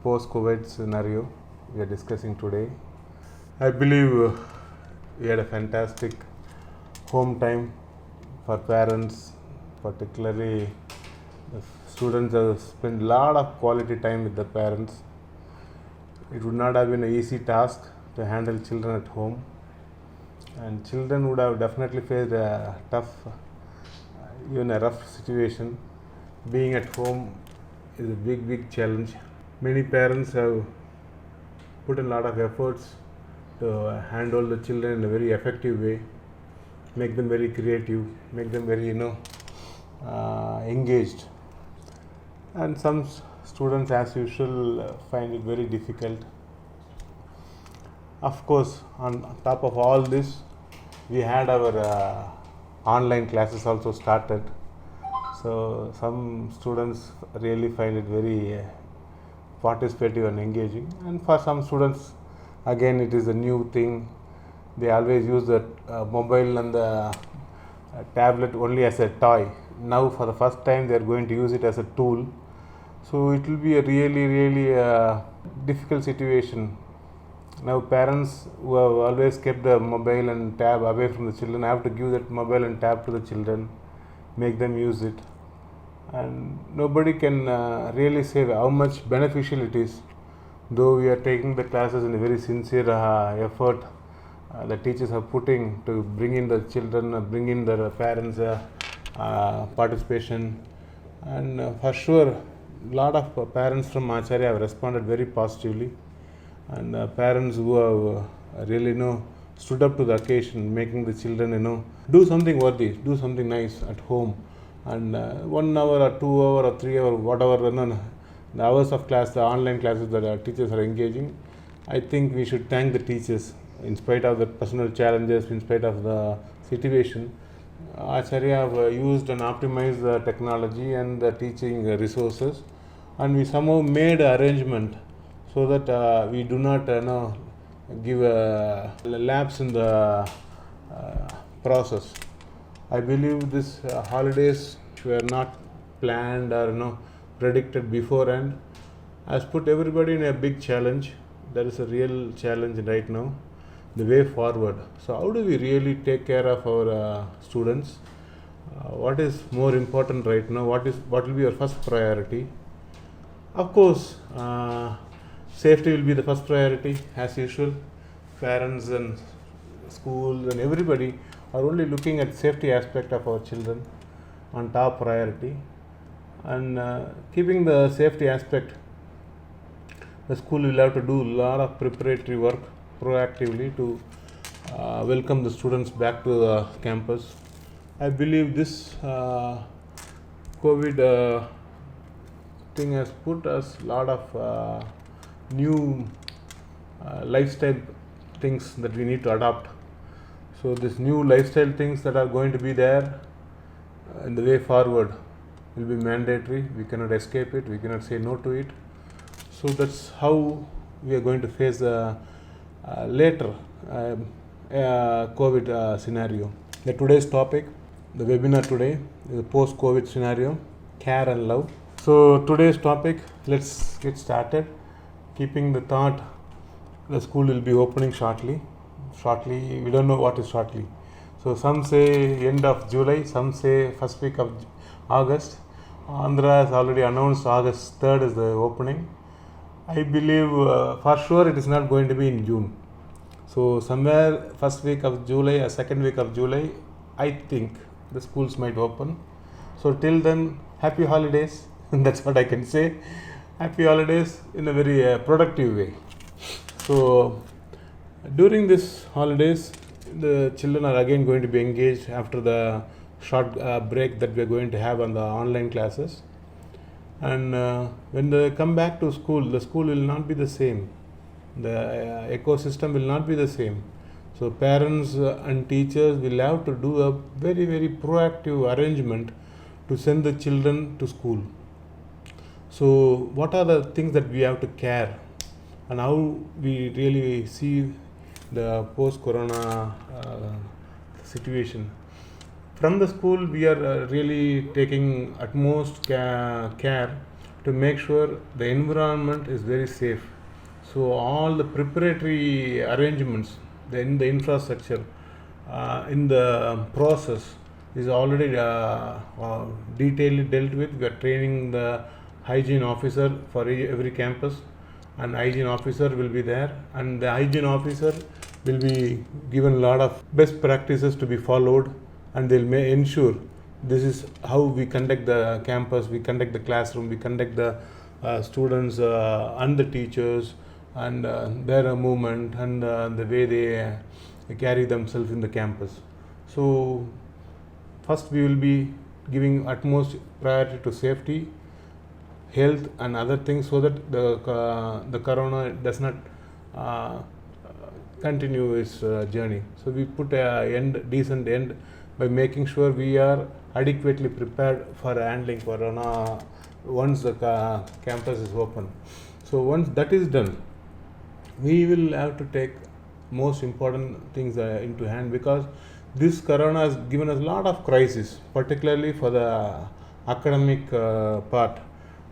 post-COVID scenario we are discussing today. I believe we had a fantastic home time for parents, particularly the students have spent a lot of quality time with the parents. It would not have been an easy task to handle children at home, and children would have definitely faced a tough, even a rough situation. Being at home is a big challenge. Many parents have put in a lot of efforts to handle the children in a very effective way, make them very creative, make them very engaged. And some students, as usual, find it very difficult. Of course, on top of all this, we had our online classes also started. So some students really find it very participative and engaging, and for some students, again, it is a new thing. They always use the mobile and the tablet only as a toy. Now, for the first time, they are going to use it as a tool. So it will be a really difficult situation. Now, parents who have always kept the mobile and tab away from the children have to give that mobile and tab to the children, make them use it. And nobody can really say how much beneficial it is. Though we are taking the classes in a very sincere effort, the teachers are putting to bring in the children, bring in their parents' participation, and for sure, a lot of parents from Acharya have responded very positively, and parents who have really stood up to the occasion, making the children do something worthy, do something nice at home. And 1 hour or 2 hour or 3 hour, whatever the hours of class, the online classes that our teachers are engaging, I think we should thank the teachers in spite of the personal challenges, in spite of the situation. Acharya have used and optimized the technology and the teaching resources, and we somehow made an arrangement so that we do not give a lapse in the process. I believe this holidays were not planned or predicted beforehand, has put everybody in a big challenge. There is a real challenge right now, the way forward. So how do we really take care of our students? What is more important right now? What will be your first priority? Of course, safety will be the first priority as usual. Parents and schools and everybody are only looking at safety aspect of our children on top priority, and keeping the safety aspect, the school will have to do a lot of preparatory work proactively to welcome the students back to the campus. I believe this COVID thing has put us a lot of new lifestyle things that we need to adopt. So this new lifestyle things that are going to be there in the way forward will be mandatory. We cannot escape it. We cannot say no to it. So that's how we are going to face the later COVID scenario. The today's topic, the webinar today, is a post-COVID scenario, care and love. So today's topic, let's get started. Keeping the thought, the school will be opening shortly, we don't know what is shortly. So some say end of July, some say first week of August. Andhra has already announced August 3rd is the opening. I believe for sure it is not going to be in June. So somewhere first week of July or second week of July, I think the schools might open. So till then, happy holidays. That's what I can say. Happy holidays in a very productive way. So during this holidays, the children are again going to be engaged after the short break that we are going to have on the online classes. And when they come back to school, the school will not be the same. The ecosystem will not be the same. So parents and teachers will have to do a very proactive arrangement to send the children to school. So what are the things that we have to care, and how we really see the post-corona situation? From the school, we are really taking utmost care to make sure the environment is very safe. So all the preparatory arrangements in the infrastructure, in the process is already detailedly dealt with. We are training the hygiene officer for every campus, and hygiene officer will be there, and the hygiene officer will be given a lot of best practices to be followed, and they'll ensure this is how we conduct the campus, we conduct the classroom, we conduct the students and the teachers, and their movement, and the way they carry themselves in the campus. So first we will be giving utmost priority to safety, health and other things, so that the corona does not continue its journey. So we put a decent end by making sure we are adequately prepared for handling corona once the campus is open. So once that is done, we will have to take most important things into hand, because this corona has given us a lot of crisis, particularly for the academic part.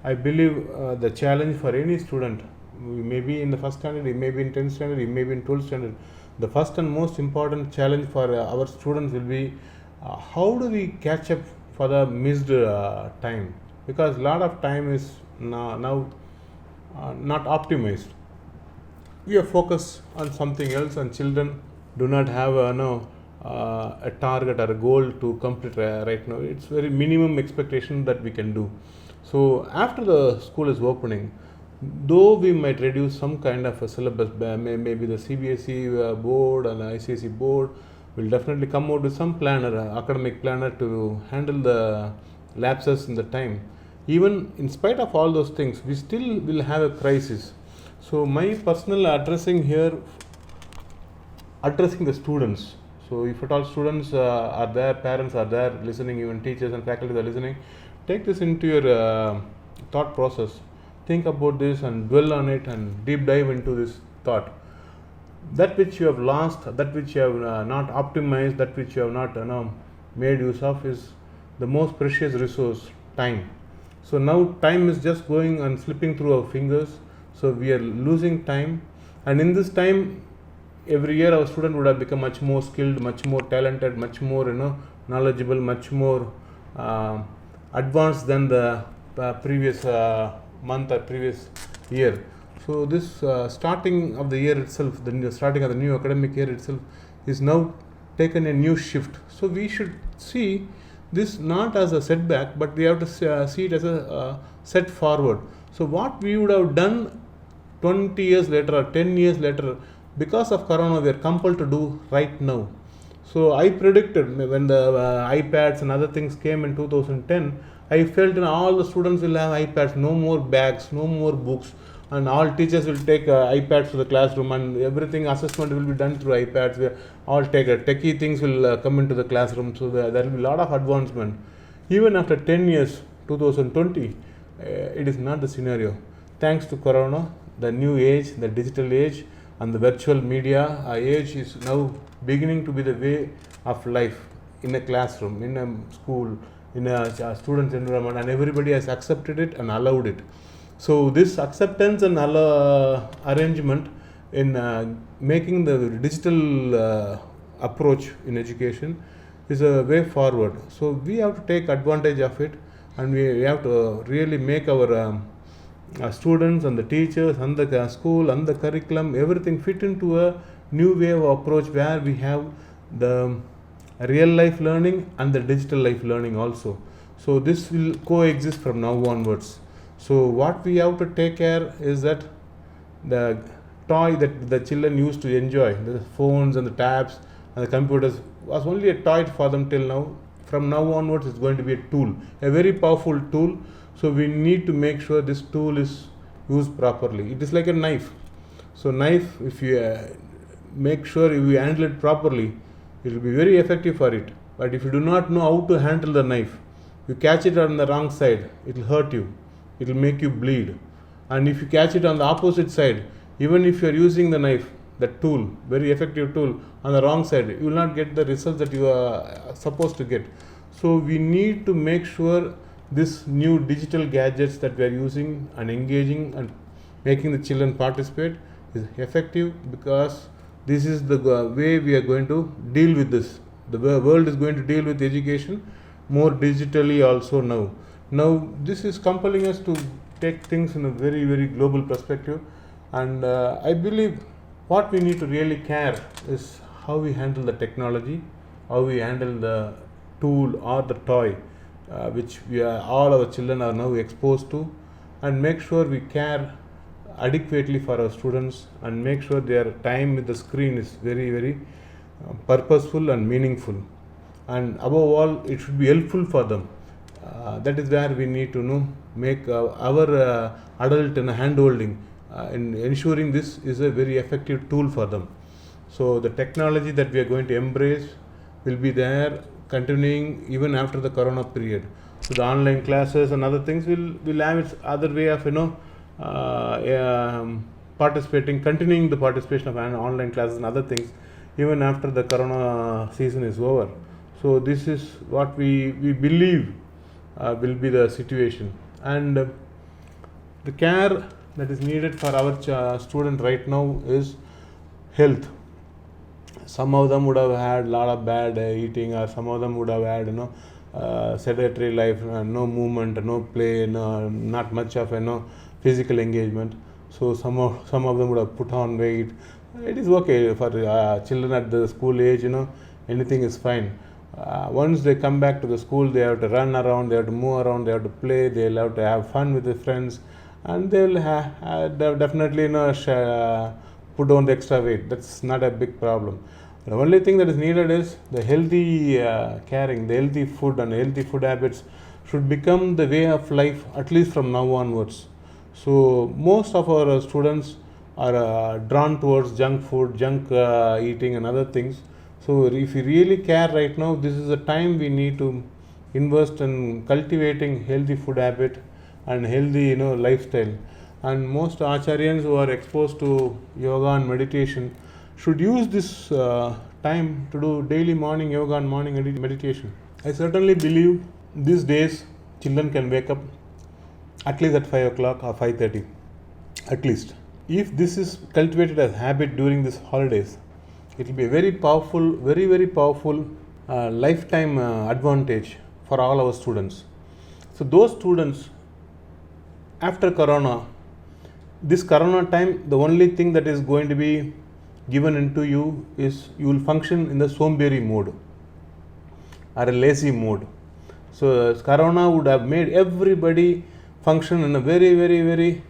I believe the challenge for any student, maybe in the first standard, it may be in 10th standard, it may be in 12th standard, the first and most important challenge for our students will be how do we catch up for the missed time, because a lot of time is now not optimized. We are focused on something else, and children do not have a target or a goal to complete right now. It's very minimum expectation that we can do. So after the school is opening, though we might reduce some kind of a syllabus, maybe the CBSE board and the ICSE board will definitely come out with some planner, academic planner, to handle the lapses in the time. Even in spite of all those things, we still will have a crisis. So my personal addressing here, addressing the students. So if at all students are there, parents are there listening, even teachers and faculty are listening, take this into your thought process. Think about this and dwell on it and deep dive into this thought. That which you have lost, that which you have not optimized, that which you have not made use of, is the most precious resource, time. So now time is just going and slipping through our fingers. So we are losing time, and in this time, every year our student would have become much more skilled, much more talented, much more knowledgeable, much more advanced than the previous month or previous year. So this starting of the year itself, the starting of the new academic year itself, is now taken a new shift. So we should see this not as a setback, but we have to see it as a set forward. So what we would have done 20 years later or 10 years later, because of corona, we are compelled to do right now. So I predicted when the iPads and other things came in 2010, I felt all the students will have iPads, no more bags, no more books, and all teachers will take iPads to the classroom, and everything assessment will be done through iPads. All techie things will come into the classroom, so there will be a lot of advancement. Even after 10 years, 2020, it is not the scenario. Thanks to corona, the new age, the digital age and the virtual media age is now beginning to be the way of life in a classroom, in a school, in a student's environment, and everybody has accepted it and allowed it. So this acceptance and arrangement in making the digital approach in education is a way forward. So we have to take advantage of it, and we have to really make our students and the teachers and the school and the curriculum, everything fit into a new way of approach, where we have the real life learning and the digital life learning also. So this will coexist from now onwards. So what we have to take care is that the toy that the children used to enjoy, the phones and the tabs and the computers, was only a toy for them till now. From now onwards, it's going to be a tool, a very powerful tool. So we need to make sure this tool is used properly. It is like a knife. So knife, if you make sure you handle it properly, it will be very effective for it. But if you do not know how to handle the knife, you catch it on the wrong side, it will hurt you. It will make you bleed. And if you catch it on the opposite side, even if you are using the knife, the tool, very effective tool, on the wrong side, you will not get the results that you are supposed to get. So we need to make sure this new digital gadgets that we are using and engaging and making the children participate is effective, because this is the way we are going to deal with this. The world is going to deal with education more digitally also now. Now this is compelling us to take things in a very, very global perspective, and I believe what we need to really care is how we handle the technology, how we handle the tool or the toy which all our children are now exposed to, and make sure we care adequately for our students and make sure their time with the screen is very, very purposeful and meaningful, and above all it should be helpful for them. That is where we need to make our adult hand holding in ensuring this is a very effective tool for them. So the technology that we are going to embrace will be there continuing even after the corona period. So the online classes and other things will have its other way of continuing the participation of online classes and other things even after the corona season is over. So this is what we believe will be the situation, and the care that is needed for our student right now is health. Some of them would have had a lot of bad eating, or some of them would have had sedentary life, no movement, no play, not much of physical engagement. So some of them would have put on weight. It is okay for children at the school age, anything is fine. Once they come back to the school, they have to run around, they have to move around, they have to play, they'll have to have fun with their friends, and they'll definitely put down the extra weight. That's not a big problem. The only thing that is needed is the healthy caring, the healthy food and healthy food habits should become the way of life, at least from now onwards. So most of our students are drawn towards junk food, junk eating and other things. So if we really care right now, this is the time we need to invest in cultivating healthy food habit and healthy lifestyle. And most Acharyans who are exposed to yoga and meditation should use this time to do daily morning yoga and morning meditation. I certainly believe these days children can wake up at least at 5 o'clock or 5:30 at least. If this is cultivated as habit during these holidays, it will be a very powerful, very, very powerful lifetime advantage for all our students. So those students after corona, this corona time, the only thing that is going to be given into you is you will function in the somberi mode or a lazy mode. So corona would have made everybody function in a very, very, very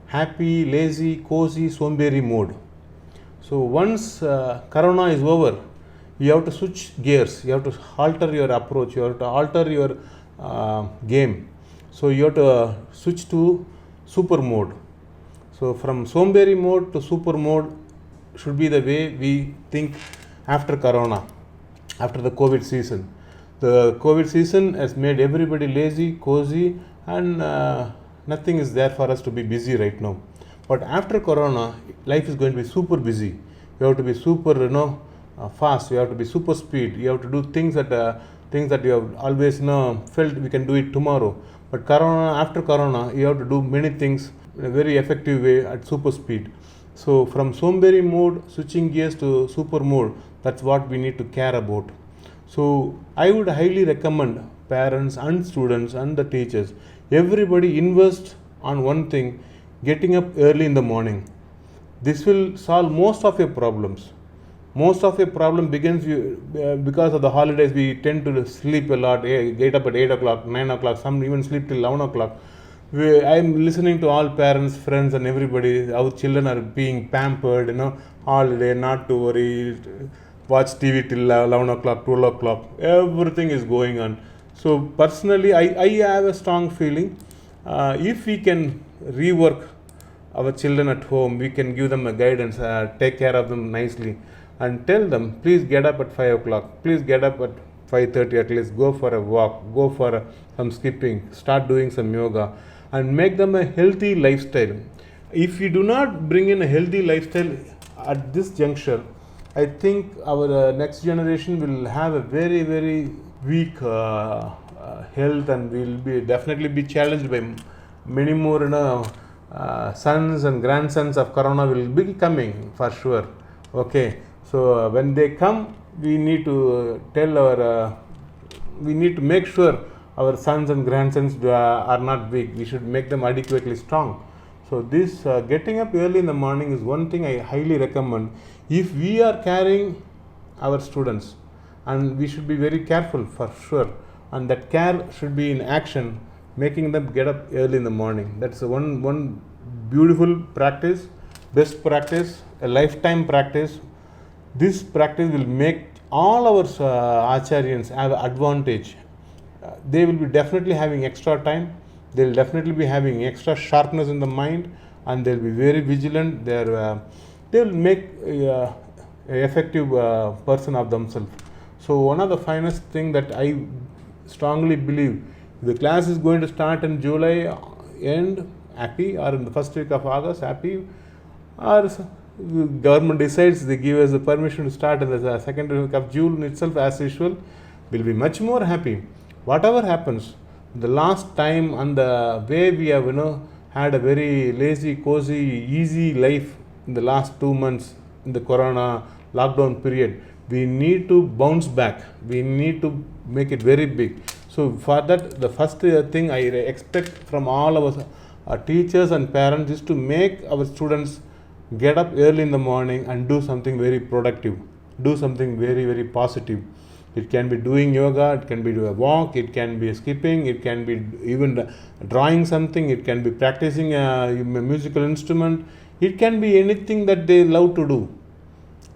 happy, lazy, cozy, somberi mode. So once corona is over, you have to switch gears, you have to alter your approach, you have to alter your game. So you have to switch to super mode. So from somberi mode to super mode should be the way we think after corona, after the COVID season. The COVID season has made everybody lazy, cozy, and nothing is there for us to be busy right now. But after corona, life is going to be super busy. You have to be super, fast. You have to be super speed. You have to do things that you have always, felt we can do it tomorrow. But after corona, you have to do many things in a very effective way at super speed. So from somberi mode, switching gears to super mode, that's what we need to care about. So I would highly recommend parents and students and the teachers, everybody invest on one thing, getting up early in the morning. This will solve most of your problems. Most of your problem begins because of the holidays. We tend to sleep a lot, get up at 8 o'clock, 9 o'clock, some even sleep till 11 o'clock. I'm listening to all parents, friends and everybody, our children are being pampered, holiday, not to worry, watch TV till 11 o'clock, 12 o'clock, everything is going on. So personally, I have a strong feeling, if we can rework our children at home, we can give them a guidance, take care of them nicely and tell them, please get up at 5 o'clock, please get up at 5:30 at least, go for a walk, go for some skipping, start doing some yoga and make them a healthy lifestyle. If we do not bring in a healthy lifestyle at this juncture, I think our next generation will have a very, very weak health, and we will be definitely be challenged by many more sons and grandsons of corona will be coming for sure. Okay, so when they come, we need to tell our we need to make sure our sons and grandsons are not weak. We should make them adequately strong. So this getting up early in the morning is one thing I highly recommend. If we are carrying our students, and we should be very careful for sure, and that care should be in action, making them get up early in the morning. That's one beautiful practice, best practice, a lifetime practice. This practice will make all our acharyans have advantage. They will be definitely having extra time, they will definitely be having extra sharpness in the mind, and they will be very vigilant. They will make a effective person of themselves. So one of the finest thing that I strongly believe, the class is going to start in July end, happy, or in the first week of August, happy, or government decides they give us the permission to start in the second week of June itself as usual, will be much more happy. Whatever happens, the last time and the way we have had a very lazy, cozy, easy life in the last 2 months in the corona lockdown period, we need to bounce back. We need to make it very big. So for that, the first thing I expect from all our teachers and parents is to make our students get up early in the morning and do something very productive, do something very, very positive. It can be doing yoga, it can be a walk, it can be skipping, it can be even drawing something, it can be practicing a musical instrument, it can be anything that they love to do.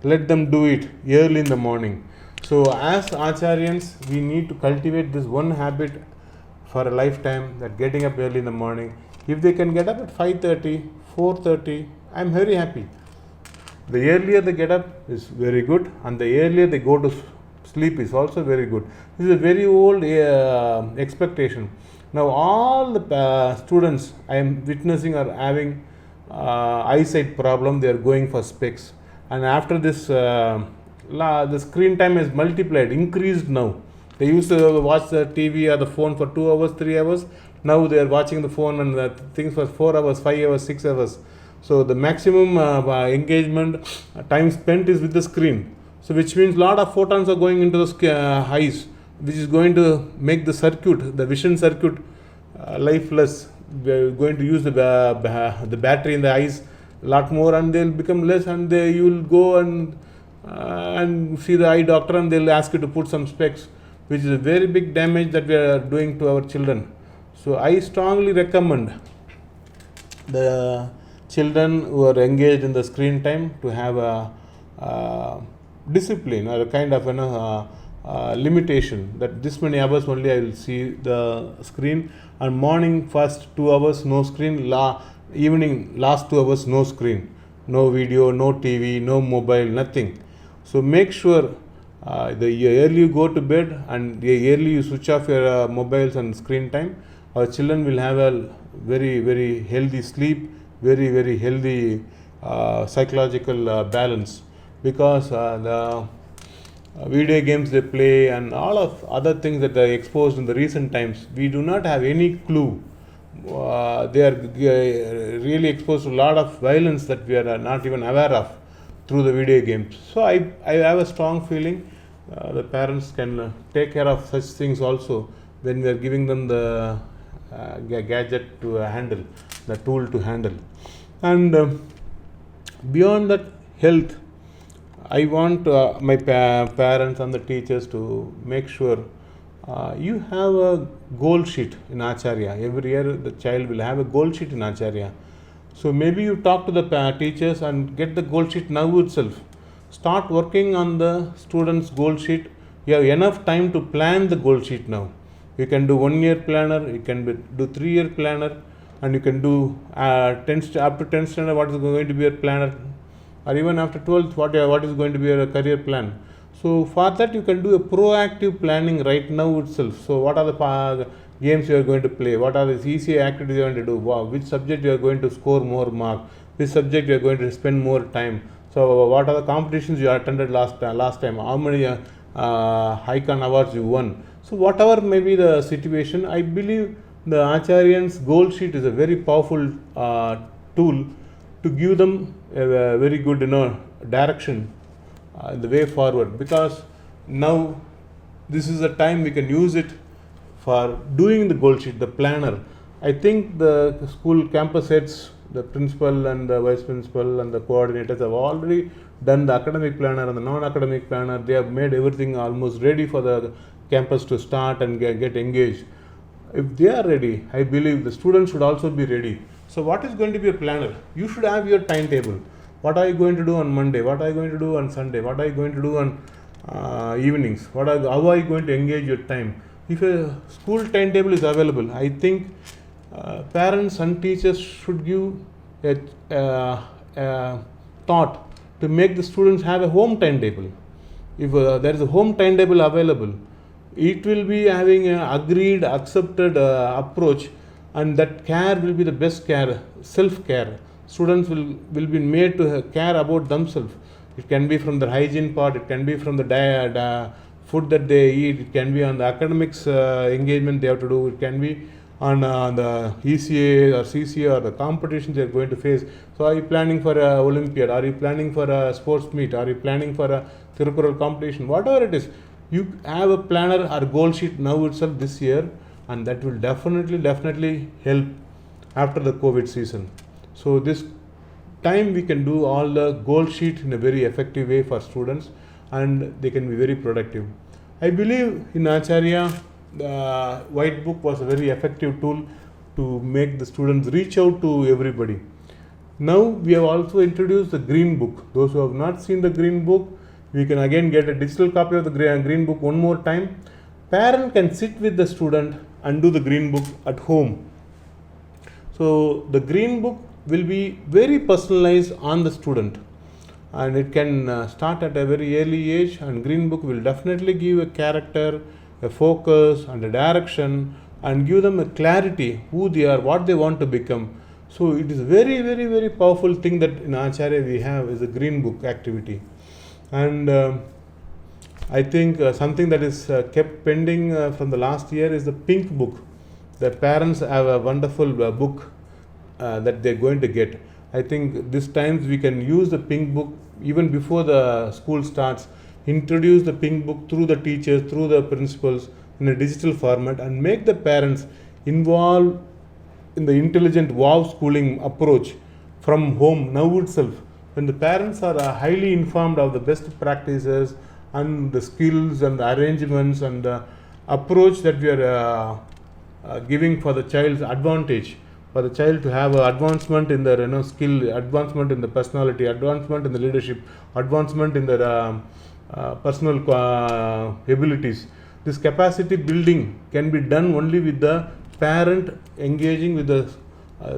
Let them do it early in the morning. So as acharyans, we need to cultivate this one habit for a lifetime, that getting up early in the morning. If they can get up at 5:30, 4:30, I am very happy. The earlier they get up is very good, and the earlier they go to sleep is also very good. This is a very old expectation. Now all the students I am witnessing are having eyesight problem. They are going for specs, and after this the screen time is multiplied, increased now. They used to watch the TV or the phone for 2 hours, 3 hours. Now they are watching the phone and the things for 4 hours, 5 hours, 6 hours. So the maximum engagement time spent is with the screen. So which means lot of photons are going into the eyes, which is going to make the circuit, the vision circuit, lifeless. We are going to use the battery in the eyes a lot more, and they will become less, and you will go and see the eye doctor, and they will ask you to put some specs, which is a very big damage that we are doing to our children. So I strongly recommend the children who are engaged in the screen time to have a discipline or a kind of limitation, that this many hours only I will see the screen, and morning first 2 hours no screen, evening last 2 hours no screen, no video, no TV, no mobile, nothing. So make sure the early you go to bed and the early you switch off your mobiles and screen time, our children will have a very, very healthy sleep, very, very healthy psychological balance, because the video games they play and all of other things that are exposed in the recent times, we do not have any clue. They are really exposed to a lot of violence that we are not even aware of through the video games. So I have a strong feeling the parents can take care of such things also when we are giving them the gadget to handle, the tool to handle. And beyond that, health, I want my parents and the teachers to make sure you have a goal sheet in Achariya. Every year the child will have a goal sheet in Achariya. So maybe you talk to the teachers and get the goal sheet now itself. Start working on the student's goal sheet. You have enough time to plan the goal sheet now. You can do 1 year planner, you can do 3 year planner, and you can do up to 10th standard what is going to be your planner, or even after 12th what is going to be your career plan. So for that you can do a proactive planning right now itself. So what are the games you are going to play, what are the easy activities you are going to do, which subject you are going to score more mark, which subject you are going to spend more time. So what are the competitions you attended last time, how many Icon awards you won. So whatever may be the situation, I believe the Acharyan's goal sheet is a very powerful tool to give them a very good direction in the way forward, because now this is the time we can use it for doing the goal sheet, the planner. I think the school campus heads, the principal and the vice principal and the coordinators have already done the academic planner and the non-academic planner. They have made everything almost ready for the campus to start and get engaged. If they are ready, I believe the students should also be ready. So what is going to be a planner? You should have your timetable. What are you going to do on Monday? What are you going to do on Sunday? What are you going to do on evenings? How are you going to engage your time? If a school timetable is available, I think parents and teachers should give a thought to make the students have a home timetable. If there is a home timetable available, it will be having an agreed, accepted approach, and that care will be the best care, self-care. Students will be made to care about themselves. It can be from the hygiene part, it can be from the diet, food that they eat, it can be on the academics engagement they have to do, it can be on the ECA or CCA or the competitions they are going to face. So are you planning for a Olympiad? Are you planning for a sports meet? Are you planning for a Tiruppural competition? Whatever it is, you have a planner or goal sheet now itself this year, and that will definitely help after the COVID season. So this time we can do all the goal sheet in a very effective way for students, and they can be very productive. I believe in Acharya, the white book was a very effective tool to make the students reach out to everybody. Now we have also introduced the green book. Those who have not seen the green book, we can again get a digital copy of the green book one more time. Parent can sit with the student and do the green book at home. So the green book will be very personalized on the student, and it can start at a very early age, and green book will definitely give a character, a focus and a direction, and give them a clarity who they are, what they want to become. So it is very powerful thing that in Acharya we have is a green book activity. And I think something that is kept pending from the last year is the pink book. The parents have a wonderful book that they're going to get. I think this times we can use the pink book even before the school starts. Introduce the pink book through the teachers, through the principals in a digital format, and make the parents involved in the intelligent wow schooling approach from home now itself. When the parents are highly informed of the best practices and the skills and the arrangements and the approach that we are giving for the child's advantage, for the child to have advancement in their skill, advancement in the personality, advancement in the leadership, advancement in their personal abilities. This capacity building can be done only with the parent engaging with the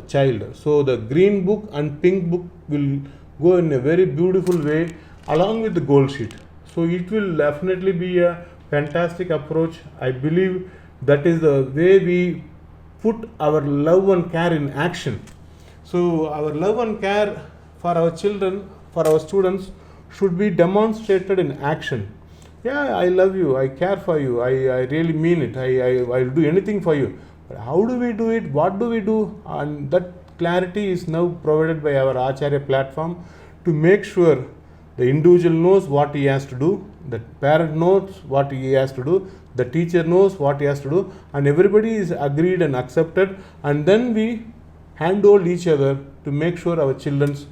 child. So the green book and pink book will go in a very beautiful way along with the goal sheet. So it will definitely be a fantastic approach. I believe that is the way we put our love and care in action. So our love and care for our children, for our students, should be demonstrated in action. Yeah, I love you, I care for you, I really mean it, I'll do anything for you. But how do we do it? What do we do? And that clarity is now provided by our Acharya platform to make sure the individual knows what he has to do, the parent knows what he has to do, the teacher knows what he has to do, and everybody is agreed and accepted, and then we handhold each other to make sure our children's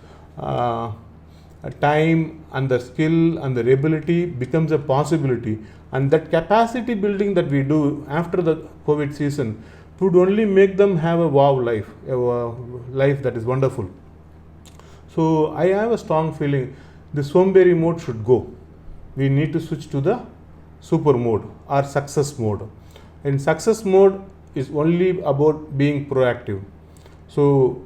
time and the skill and the ability becomes a possibility. And that capacity building that we do after the COVID season would only make them have a wow life, a life that is wonderful. So I have a strong feeling the Somberi mode should go. We need to switch to the super mode or success mode. In success mode is only about being proactive. So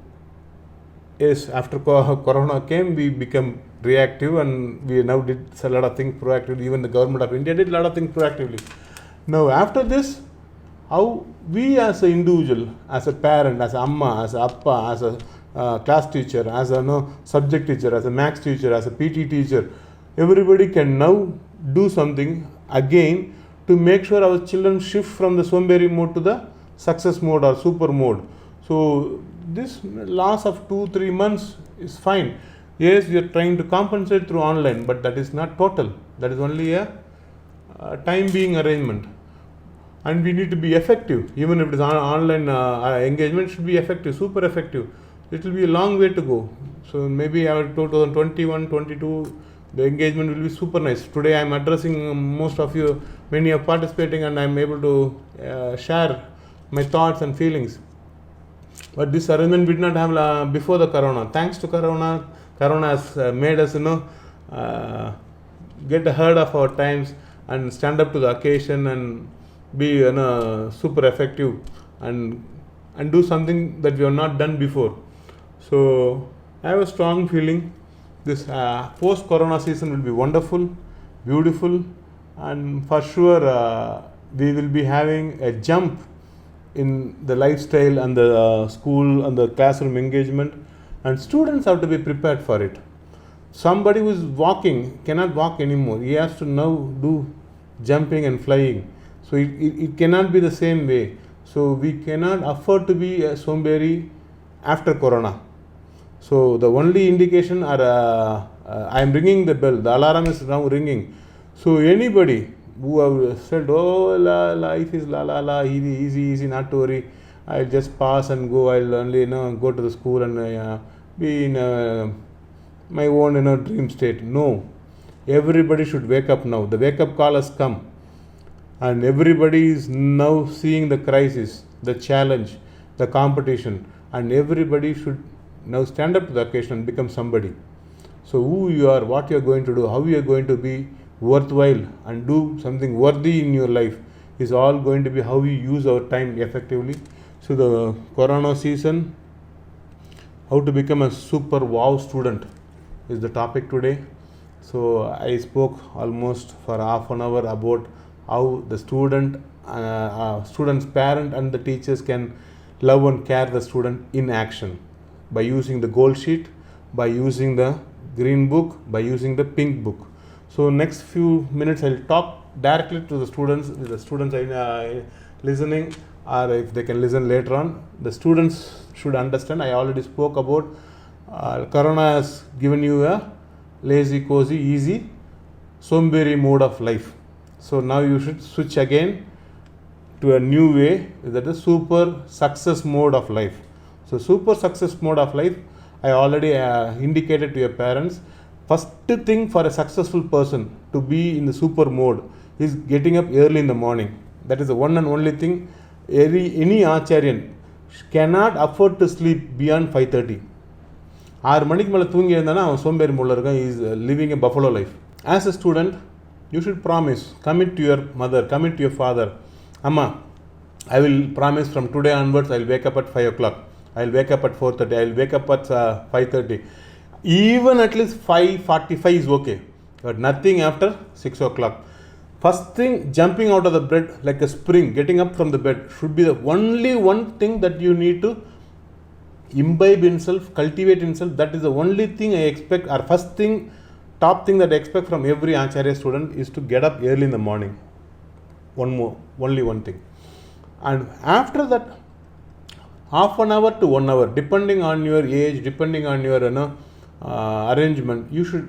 yes, after Corona came, we become reactive, and we now did a lot of things proactively. Even the government of India did a lot of things proactively. Now after this, how we as an individual, as a parent, as a amma, as a appa, as a class teacher, as a subject teacher, as a maths teacher, as a PT teacher, everybody can now do something again to make sure our children shift from the somberi mode to the success mode or super mode. So this loss of 2-3 months is fine. Yes, we are trying to compensate through online, but that is not total. That is only a time being arrangement. And we need to be effective. Even if it is online engagement, should be effective, super effective. It will be a long way to go. So maybe our 2021, 22, the engagement will be super nice. Today I am addressing most of you, many are participating, and I am able to share my thoughts and feelings. But this arrangement we did not have before the corona. Thanks to corona has made us get ahead of our times and stand up to the occasion and be super effective and do something that we have not done before. So I have a strong feeling this post-corona season will be wonderful, beautiful, and for sure we will be having a jump in the lifestyle and the school and the classroom engagement, and students have to be prepared for it. Somebody who is walking cannot walk anymore. He has to now do jumping and flying. So it cannot be the same way. So we cannot afford to be a somberi after corona. So the only indication are I am ringing the bell. The alarm is now ringing. So anybody who have said, oh, life is easy, not to worry, I'll just pass and go, I'll only go to the school and be in my own dream state. No, everybody should wake up now. The wake up call has come, and everybody is now seeing the crisis, the challenge, the competition, and everybody should now stand up to the occasion and become somebody. So who you are, what you are going to do, how you are going to be worthwhile and do something worthy in your life is all going to be how we use our time effectively. So the corona season, how to become a super wow student is the topic today. So I spoke almost for half an hour about how the student's parent and the teachers can love and care the student in action by using the gold sheet, by using the green book, by using the pink book. So next few minutes I'll talk directly to the students. The students are listening, or if they can listen later on, the students should understand. I already spoke about corona has given you a lazy, cozy, easy, somberi mode of life. So now you should switch again to a new way, that is super success mode of life. So super success mode of life, I already indicated to your parents. First thing for a successful person to be in the super mode is getting up early in the morning. That is the one and only thing. Any Achariyan cannot afford to sleep beyond 5:30. 6 மணிக்கு மேலே தூங்கி இருந்தானா அவன் சோம்பேறி மூல இருக்கான். He is living a buffalo life. As a student, you should promise, commit to your mother, commit to your father. Amma, I will promise from today onwards I will wake up at 5 o'clock. I will wake up at 4:30. I will wake up at 5:30. Even at least 5:45 is okay, but nothing after 6 o'clock. First thing, jumping out of the bed like a spring, getting up from the bed should be the only one thing that you need to imbibe himself, cultivate himself. That is the only thing I expect, or first thing, top thing that I expect from every Acharya student is to get up early in the morning. Only one thing. And after that, half an hour to 1 hour, depending on your age, depending on your arrangement, you should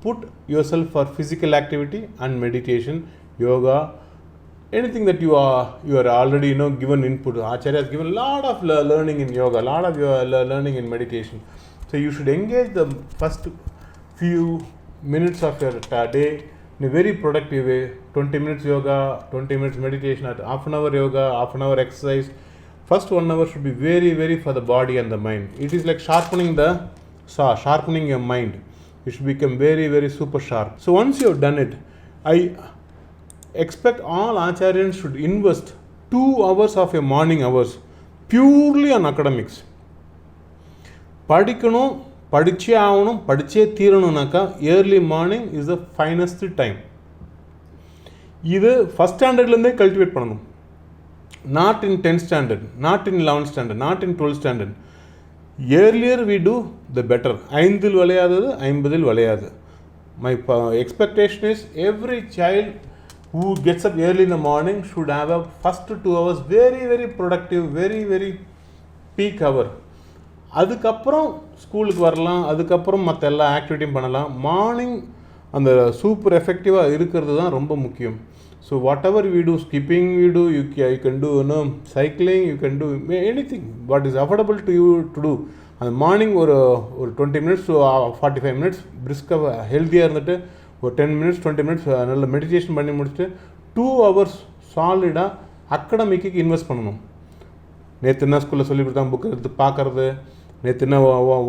put yourself for physical activity and meditation, yoga, anything that you are already given input. Acharya has given a lot of learning in yoga, a lot of learning in meditation. So you should engage the first few minutes of your day in a very productive way. 20 minutes yoga, 20 minutes meditation, at half an hour yoga, half an hour exercise. First 1 hour should be very, very for the body and the mind. It is like sharpening the saw, sharpening your mind. You should become very, very super sharp. So once you have done it, I expect all Acharyans should invest 2 hours of your morning hours purely on academics. படிக்கணும், படிச்சே ஆகணும், படிச்சே தீரணும்னாக்கா early morning is the finest time. இது first ஸ்டாண்டர்ட்லேருந்தே cultivate பண்ணணும். Not in 10th standard, not in 11th standard, not in 12th standard. Earlier we do, the better. 5 விளையாதது 50 விளையாது. My expectation is every child who gets up early in the morning should have a first 2 hours very very productive, very very peak hour. அதுக்கப்புறம் ஸ்கூலுக்கு வரலாம், அதுக்கப்புறம் மற்ற எல்லா ஆக்டிவிட்டியும் பண்ணலாம். Morning அந்த super எஃபெக்டிவாக இருக்கிறது தான் ரொம்ப முக்கியம். So whatever we do, skipping we do, you can do cycling, you can do anything what is affordable to you to do. அந்த மார்னிங் ஒரு 20 minutes to 45 minutes பிரிஸ்காக ஹெல்த்தியாக இருந்துட்டு ஒரு 10 minutes 20 minutes நல்ல மெடிடேஷன் பண்ணி முடிச்சுட்டு 2 hours சாலிடாக அக்கடமிக்கு invest பண்ணணும். நேற்று என்ன ஸ்கூலில் சொல்லி கொடுத்தாங்க, புக் எடுத்து பார்க்குறது, நேற்று என்ன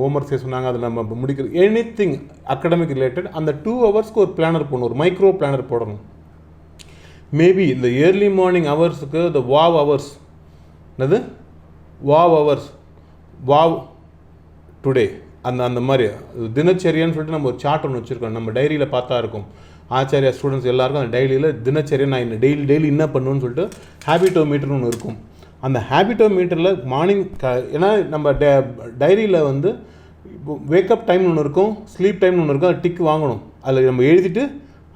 ஹோம்ஒர்க் செய்ய சொன்னாங்க, அதை நம்ம முடிக்கிறது, எனி திங் அகடமிக் ரிலேட்டட். அந்த 2 ஹவர்ஸ்க்கு ஒரு பிளானர் போடணும், ஒரு மைக்ரோ பிளானர் போடணும். மேபி இந்த ஏர்லி மார்னிங் ஹவர்ஸுக்கு இந்த வாவ் ஹவர்ஸ், என்னது வாவ் ஹவர்ஸ், வாவ் டுடே, அந்த மாதிரி தினச்சரியான்னு சொல்லிட்டு நம்ம ஒரு சார்ட் ஒன்று வச்சுருக்கோம், நம்ம டைரியில் பார்த்தா இருக்கும். ஆச்சாரியா ஸ்டூடெண்ட்ஸ் எல்லாருக்கும் அந்த டைரியில் தினச்சரியா நான் டெய்லி என்ன பண்ணுவேன்னு சொல்லிட்டு ஹேபிட்டோமீட்டர்னு ஒன்று இருக்கும். அந்த ஹேபிட்டோமீட்டரில் மார்னிங் ஏன்னா நம்ம டைரியில் வந்து வேக்கப் டைம்னு ஒன்று இருக்கும், ஸ்லீப் டைம்னு ஒன்று இருக்கும். அது டிக் வாங்கணும், அதில் நம்ம எழுதிட்டு